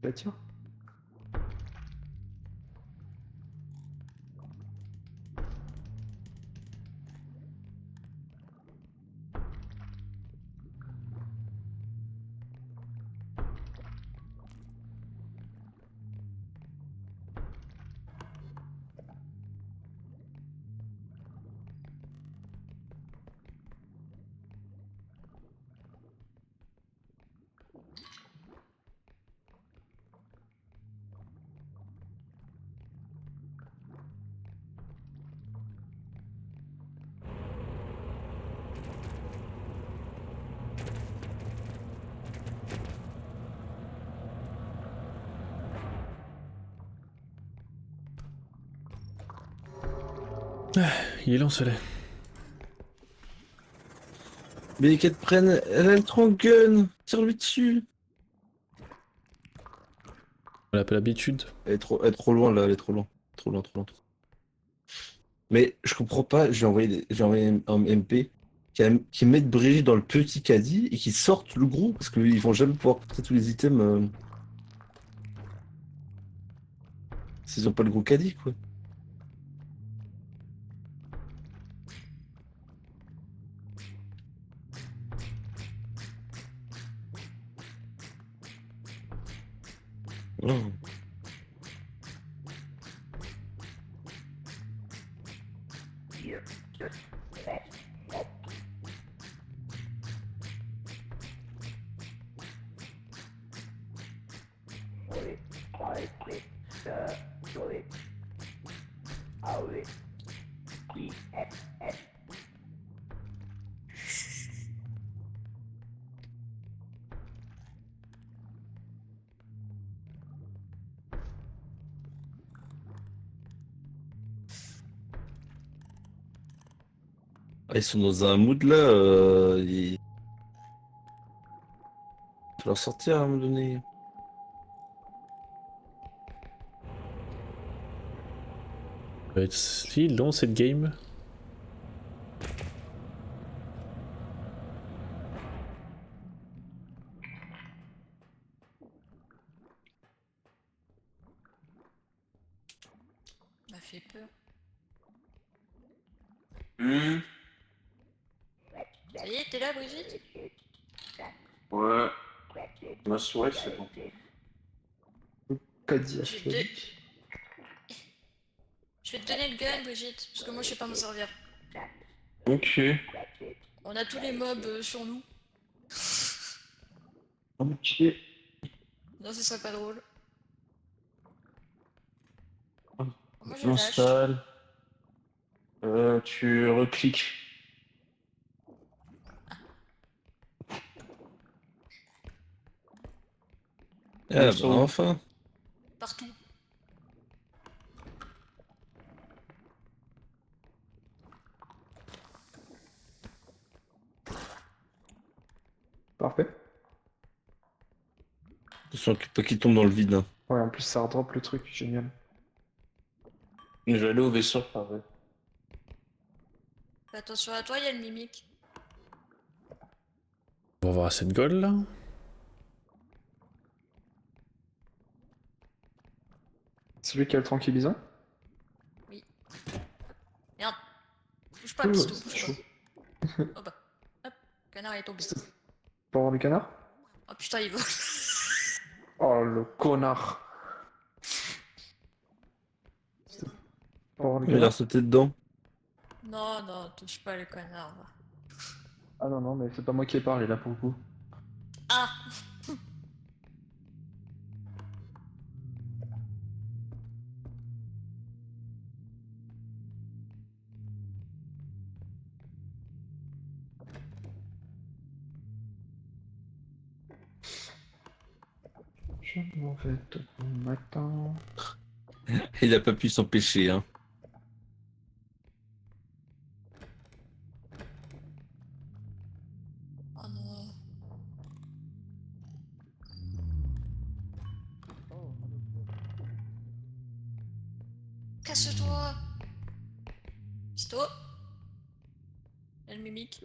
Bah tiens. Il est lent, ce lait. Mais qu'elle te prenne, elle a le tronc gun, tire-lui dessus. On l'appelle habitude. Elle est trop loin là, elle est trop loin. Trop loin, trop loin. Mais je comprends pas, j'ai envoyé un MP qui mette Brigitte dans le petit caddie et qui sortent le gros, parce qu'ils vont jamais pouvoir porter tous les items s'ils ont pas le gros caddie quoi. Oh. Ah, ils sont dans un mood là, il va falloir sortir à un moment donné. Ça va être si long cette game. m'a fait peur. Ça y est, t'es là, Brigitte? Ouais. Ma souris, c'est bon. Caddie Je vais te donner le gun, Brigitte, parce que moi je sais pas m'en servir. Ok. On a tous les mobs sur nous. Ok. Non, ce serait pas drôle. Moi je lâche. J'installe. Tu recliques. Ah bah enfin. Partout. Parfait. Attention pas qu'il tombe dans le vide. Hein. Ouais, en plus ça redrop le truc, génial. Je vais aller au vaisseau, pareil. Fais attention à toi, il y a le mimique. On va voir cette gold là. Celui qui a le tranquillisant? Oui. Merde. Bouge pas, Ouais, piston, c'est bouge chaud. pas. Oh bah. Hop, canard est tombé. Pour avoir du canard? Oh putain, il vole. Oh le connard! Pour avoir du Il a canard? sauté dedans. Non, non, touche pas le canard. Va. Ah non, non, mais c'est pas moi qui ai parlé là pour le coup. Ah. Je m'en vais tout le matin. Il a pas pu s'empêcher. Hein. Oh non. Casse-toi. Stop. Il y a le mimique.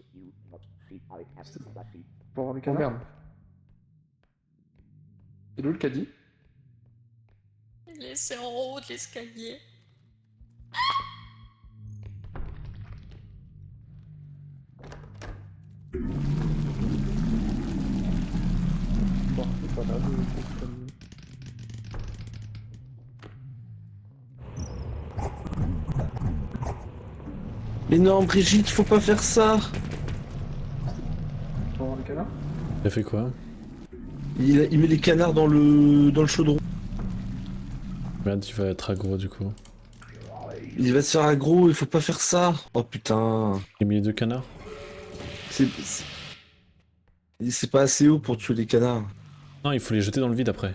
Pour avoir du canard? C'est où le caddie? C'est en haut de l'escalier. Bon, c'est pas là, le caddie. Mais non, Brigitte, faut pas faire ça. Tu vas voir le canard? Il a fait quoi? Il met les canards dans le chaudron. Merde, il va être aggro du coup. Il va se faire aggro, il faut pas faire ça. Oh putain. Il a mis les 2 canards? C'est pas assez haut pour tuer les canards. Non, il faut les jeter dans le vide après.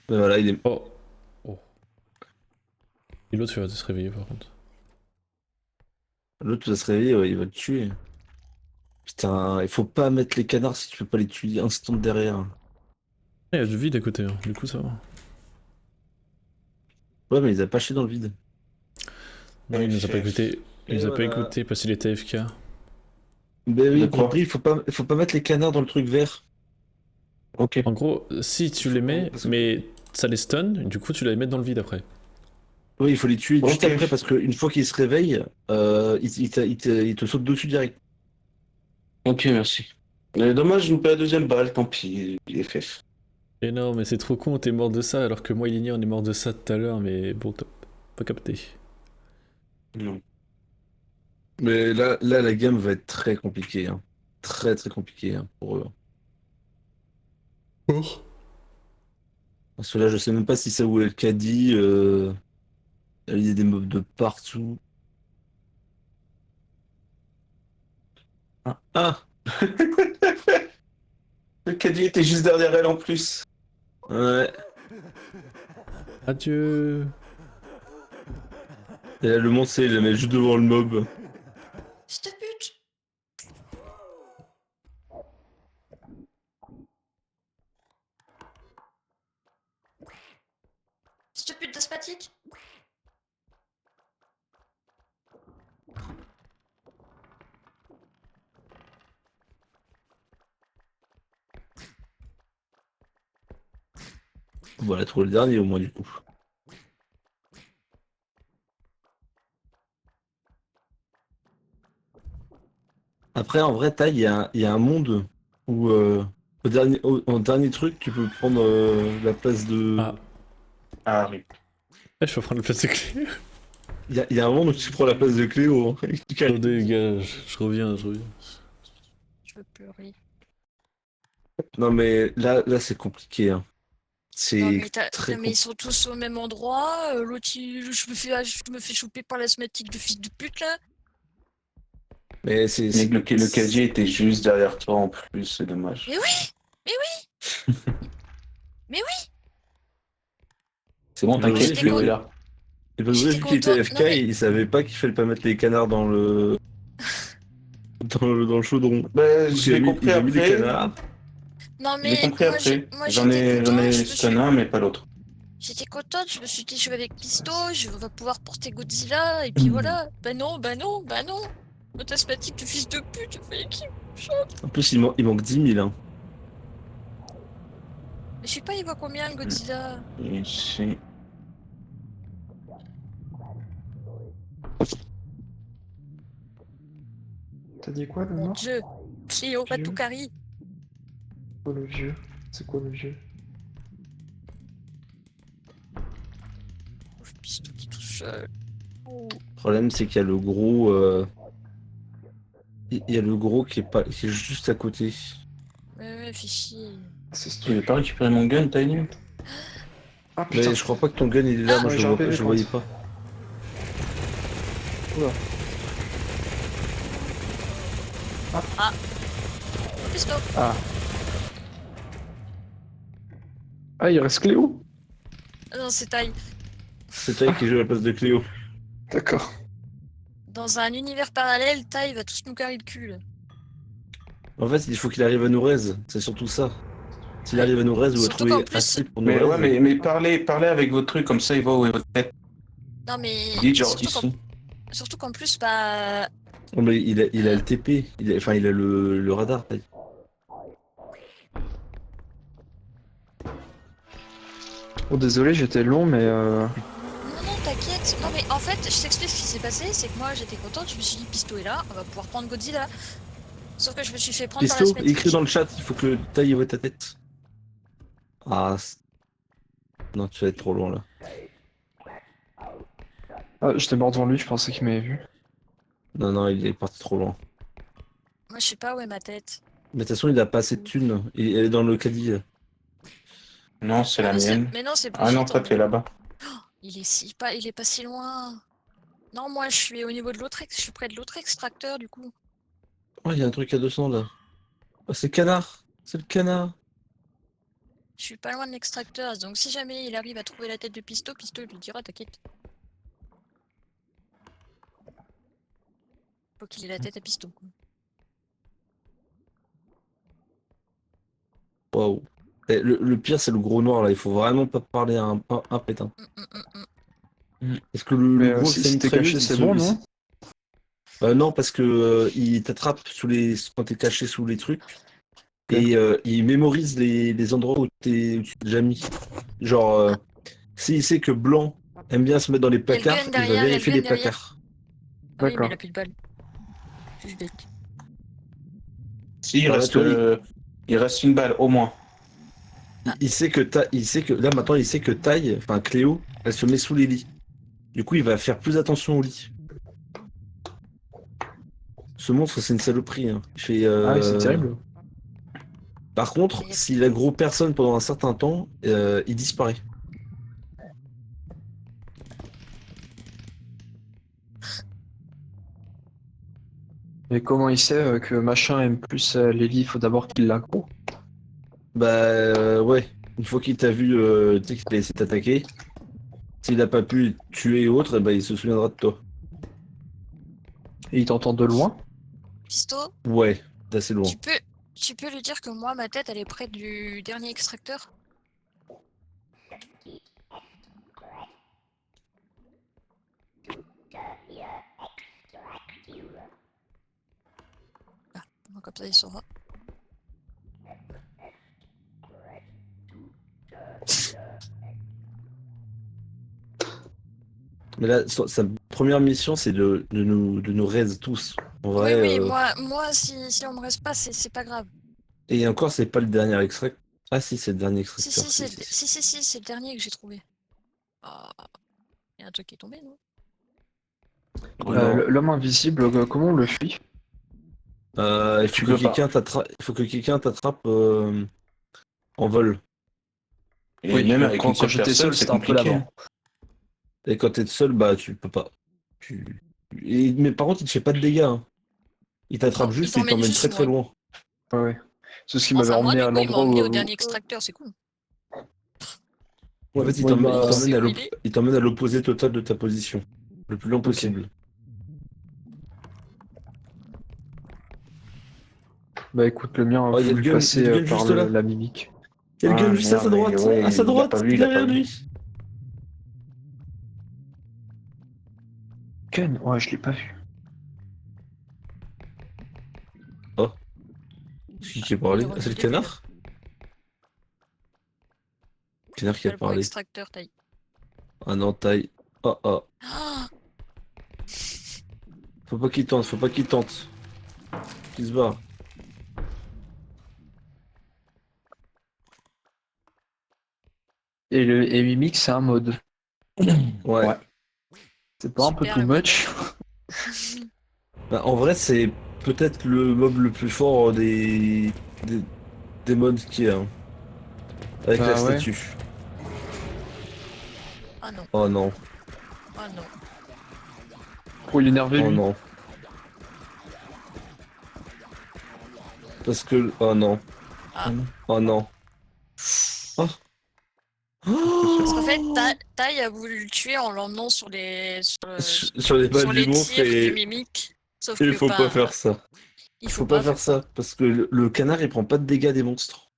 Ben voilà, il est... Oh. Oh. Et l'autre, il va se réveiller par contre. L'autre va se réveiller, ouais, il va le tuer. Putain, il faut pas mettre les canards si tu peux pas les tuer instant derrière. Ah, il y a du vide à côté, hein. Du coup ça va. Ouais, mais il les a pas achetés dans le vide. Non, il nous a pas écouté. Il nous a pas voilà. écouté parce qu'il était AFK. Ben oui, D'accord. compris, il faut pas mettre les canards dans le truc vert. Ok. En gros, si tu les mets, mais ça les stun, du coup tu les mets dans le vide après. Oui, il faut les tuer juste Ok. après parce qu'une fois qu'ils se réveillent, ils te sautent dessus direct. Ok, merci. Dommage, je loupé la deuxième balle, tant pis, il est fait. Et non, mais c'est trop con, t'es mort de ça, alors que moi et Ligny on est mort de ça tout à l'heure, mais bon, t'as pas capté. Non. Mais là, la game va être très compliquée. Hein. Très très compliquée hein, pour eux. Parce que là, je sais même pas si ça où est le caddie. Il y a des mobs de partout. Ah! Le caddie était juste derrière elle en plus. Ouais. Adieu. Et là, le monstre, il la met juste devant le mob. Je te bute. Je te bute d'asthmatique. Voilà, trouver le dernier au moins du coup. Après, en vrai, taille, il y a un monde où en dernier truc, tu peux prendre la place de. Ah. Ah oui. Eh, je peux prendre la place de clé. Il y a un monde où tu prends la place de Cléo. Hein. Attendez, gars, je reviens. Je veux pleurer. Non, mais là c'est compliqué. Hein. C'est Non, mais, très non, mais ils sont tous au même endroit. L'autre, je me fais choper par l'asthmatique de fils de pute là. Mais Mais le caddie était juste derrière toi en plus, c'est dommage. Mais oui! Mais oui! Mais oui! C'est bon, t'inquiète, J'étais Cléo con- est là. Et parce que J'étais vu qu'il était contente- AFK, non, mais- il savait pas qu'il fallait pas mettre les canards dans le. dans le chaudron. Bah, Donc, je l'ai compris il a mis les après. canards. Non, J'ai mais compris moi, après. moi, J'en ai j'étais contente, je me stun un, mais pas l'autre. J'étais contente, je me suis dit je vais avec Pisto, on va pouvoir porter Godzilla, et puis voilà. Bah non. Notre asthmatique de fils de pute, il fallait qu'il chante. En plus, il manque 10 000. Hein. Mais je sais pas, il voit combien le Godzilla? Ici. T'as dit quoi, le Mon mort? dieu. Cléo Vieux. Batukari. C'est quoi le vieux? C'est quoi le vieux? Pauvre Pisto qui est tout seul. Oh. Le problème, c'est qu'il y a le gros. Il y a le gros qui est juste à côté. Ouais, fais chier. Tu veux pas récupérer mon gun, Tiny? Ah putain! Mais je crois pas que ton gun il est là, Ah. moi Ouais, je j'ai un PV, je voyais pas. Oula. Pisto. Ah! Ah, il reste Cléo? Ah non, c'est taille. C'est Taille qui joue à la place de Cléo. D'accord. Dans un univers parallèle, Taille va tous nous carrer le cul. Là. En fait, il faut qu'il arrive à nous raise, c'est surtout ça. S'il arrive à nous raise, vous va Surtout trouver qu'en plus- assez pour nous Mais raise. ouais, mais parlez avec votre truc, comme ça il voit où est votre tête. Non mais. Dites genre surtout ici. Surtout qu'en plus, bah. Non, mais il a le TP, il a le radar. Taille. Oh désolé, j'étais long, mais Non, non, t'inquiète. Non, mais en fait, je t'explique ce qui s'est passé. C'est que moi, j'étais contente. Je me suis dit, Pisto est là, on va pouvoir prendre Godzilla. Sauf que je me suis fait prendre par la Pisto, semaine. écris dans le chat, il faut que Taille voit ta tête. Ah. Non, tu vas être trop loin là. ah, j'étais mort devant lui, je pensais qu'il m'avait vu. Non, non, il est parti trop loin. Moi, je sais pas où est ma tête. Mais de toute façon, il a pas assez de thunes. Elle est dans le caddie. Non, c'est la mais mienne. mais non, c'est Ah non, toi, t'es là-bas. Il est pas si loin. Non, moi, je suis au niveau de l'autre je suis près de l'autre extracteur, du coup. Oh, il y a un truc à 200 là. Oh, c'est le canard. C'est le canard. Je suis pas loin de l'extracteur, donc si jamais il arrive à trouver la tête de Pisto, Pisto il lui dira t'inquiète. Faut qu'il ait la tête à Pisto. Waouh. Le pire, c'est le gros noir là. Il faut vraiment pas parler à un pétain. Parce que le gros, si c'est une t'es caché, c'est bon, non? Non, parce que il t'attrape quand t'es caché sous les trucs. Et il mémorise les endroits où tu t'es déjà mis. Genre, s'il sait que Blanc aime bien se mettre dans les placards, il va vérifier les placards. Ah oui, mais il a plus de balles. Plus bête. Si, il reste une balle, au moins. Il sait que là maintenant, il sait que Taille, enfin Cléo, elle se met sous les lits. Du coup, il va faire plus attention au lit. Ce monstre, c'est une saloperie. Hein. Il fait, Ah oui, c'est terrible. Par contre, s'il a gros personne pendant un certain temps, il disparaît. Mais comment il sait que machin aime plus les lits? Il faut d'abord qu'il l'aggro. Bah ouais, une fois qu'il t'a vu, tu sais qu'il t'a essayé de t'attaquer, s'il n'a pas pu tuer autre, bah, il se souviendra de toi. Et il t'entend de loin? Pisto, Ouais, d'assez loin. tu peux lui dire que moi, ma tête, elle est près du dernier extracteur? Ah, comme ça, il saura. Mais là, sa première mission, c'est de nous raise tous. En vrai, Oui, moi si on me reste pas, c'est pas grave. Et encore, c'est pas le dernier extrait. Ah si, c'est le dernier Si, extracteur. c'est le dernier que j'ai trouvé. Ah, il y a un truc qui est tombé, non? L'homme invisible, comment on le fuit? Il faut que quelqu'un t'attrape en vol. Et Oui, même avec quand une seule j'étais personne, seul, c'est c'était un peu compliqué. l'avant. Et quand t'es seul, bah tu peux pas. Mais par contre, il te fait pas de dégâts. Hein. Il t'attrape Non, juste il et il t'emmène juste, très très moi. loin. Ouais. C'est ce qui m'avait Enfin, moi, emmené du à coup, il m'a l'endroit emmené où. au dernier extracteur, c'est cool. En fait, il Moi, t'emmène à l'opposé total de ta position. Le plus loin possible. Bah écoute, le mien a Oh, il y a voulu le gun passer par juste là. la mimique. Il y a le gun juste à sa droite. Ouais, À sa il l'a droite, pas vu, il l'a derrière pas vu. lui. Gun? Ouais, je l'ai pas vu. Oh. C'est qui a parlé? Ah, c'est le canard? Le canard qui a parlé. Extracteur, taille. Ah non, taille. Oh oh. Ah, Faut pas qu'il tente, faut pas qu'il tente. Qu'il se barre. Et mimique, c'est un mode. Ouais. C'est pas un peu Super, too le mode. much? Bah, en vrai, c'est peut-être le mob le plus fort des mods qu'il y a. Hein. Avec Bah la ouais. statue. ah non, Oh non. ah non. Trop il est énervé, Oh lui. non. Parce que... Oh non. Ah. Oh non. Oh. Parce qu'en fait, Taille a voulu le tuer en l'emmenant sur les Sur les balles du monstre tirs et... du mimique. Sauf Il que faut pas faire ça. Il Faut pas faire ça. Parce que le canard, il prend pas de dégâts des monstres.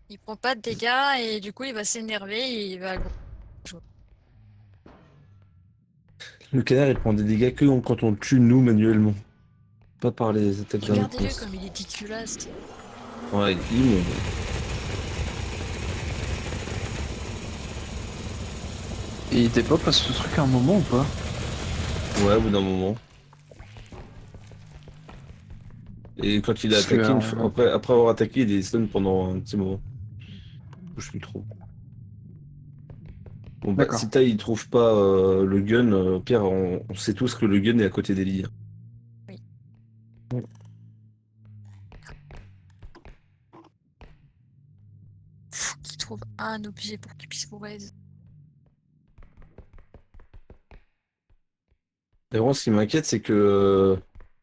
Il prend pas de dégâts et du coup il va s'énerver et il va. Le canard, il prend des dégâts que quand on le tue, nous, manuellement. Pas par les attaques d'un autre Regardez-le monstre. comme il est dégueulasse. Ouais, il est immonde. Et il était pas passé ce truc à un moment ou pas? Ouais, au bout d'un moment. Et quand il a Parce que, attaqué, après avoir attaqué, il est stun pendant un petit moment. Je sais plus trop. Bon bah, D'accord. si Tai il trouve pas le gun, Pierre, on sait tous que le gun est à côté des lits. Faut qu'il trouve un objet pour qu'il puisse vous raise. Et vraiment, ce qui m'inquiète, c'est que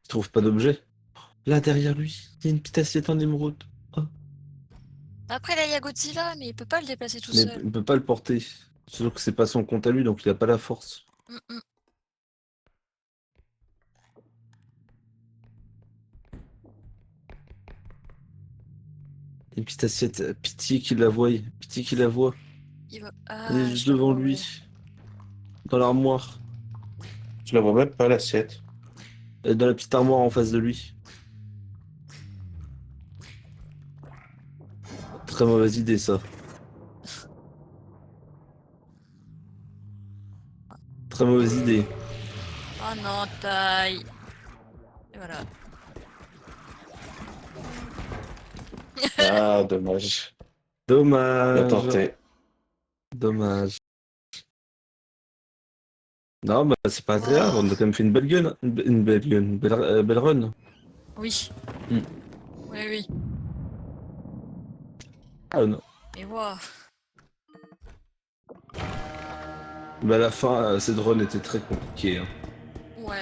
il trouve pas d'objet. Là, derrière lui, il y a une petite assiette en émeraude. Oh. Après, là, il y a Godzilla, mais il peut pas le déplacer tout Mais seul. il peut pas le porter. Surtout que c'est pas son compte à lui, donc il a pas la force. Mm. Une petite assiette, pitié qu'il la voie. Pitié qu'il la voie. Il va... Elle est Ah, juste je la devant vois, lui. ouais. Dans l'armoire. Je la vois même pas, l'assiette. Elle est dans la petite armoire en face de lui. Très mauvaise idée, ça. Très mauvaise idée. Oh non, taille. Et voilà. Ah, dommage. Dommage. Bien tenté. Dommage. Non, bah c'est pas grave, on a quand même fait une belle gun. Une belle gun, belle run. Oui. Mm. Oui, oui. Ah non. Et waouh. Mais à la fin, cette run était très compliquée. Hein. Ouais.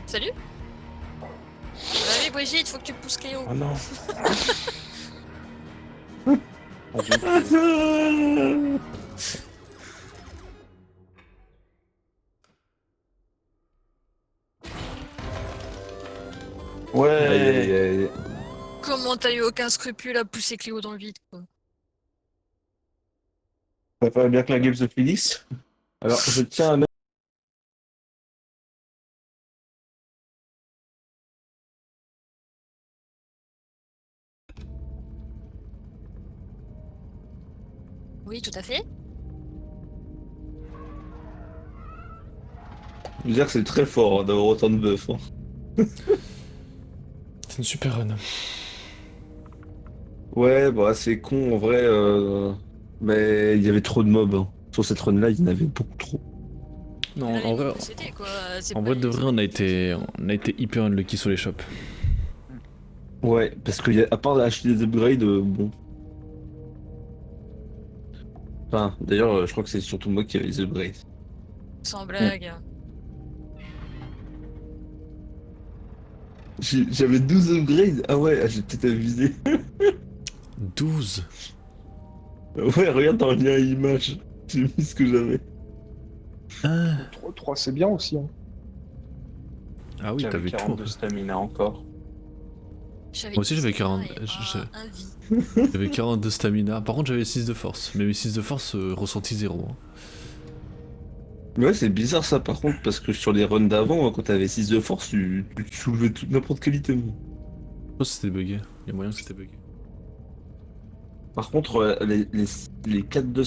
Salut. Allez, Brigitte, faut que tu pousses Cléo. Oh non. Ouais. Aïe. Comment t'as eu aucun scrupule à pousser Cléo dans le vide, quoi. Ça va bien que la game se finisse. Alors, je tiens à mettre... Oui, tout à fait. Je veux dire que c'est très fort hein, d'avoir autant de buffs. Hein. C'est une super run. Ouais, bah c'est con en vrai. Mais il y avait trop de mobs. Hein. Sur cette run là, il y en avait beaucoup trop. Non, Là, en il vrai, faut posséder, quoi. C'est en pas vrai de les- vrai, on a été hyper unlucky sur les shops. Ouais, parce que à part acheter des upgrades, bon. Enfin, d'ailleurs, je crois que c'est surtout moi qui avais les upgrades. Sans blague. J'avais 12 upgrades. Ah ouais, j'ai peut-être abusé. 12. Ouais, regarde dans le lien image. J'ai mis ce que j'avais. Ah, 3 c'est bien aussi. Hein. ah oui, J'avais t'avais tout. 42 stamina encore. Moi aussi j'avais 40. Un vie. J'avais 42 stamina. Par contre j'avais 6 de force. Mais mes 6 de force ressenti 0. Hein. Mais ouais, c'est bizarre ça par contre, parce que sur les runs d'avant, quand t'avais 6 de force, tu soulevais n'importe quel item. Je pense que c'était bugué. Il y a moyen que c'était bugué. Par contre, les 4 de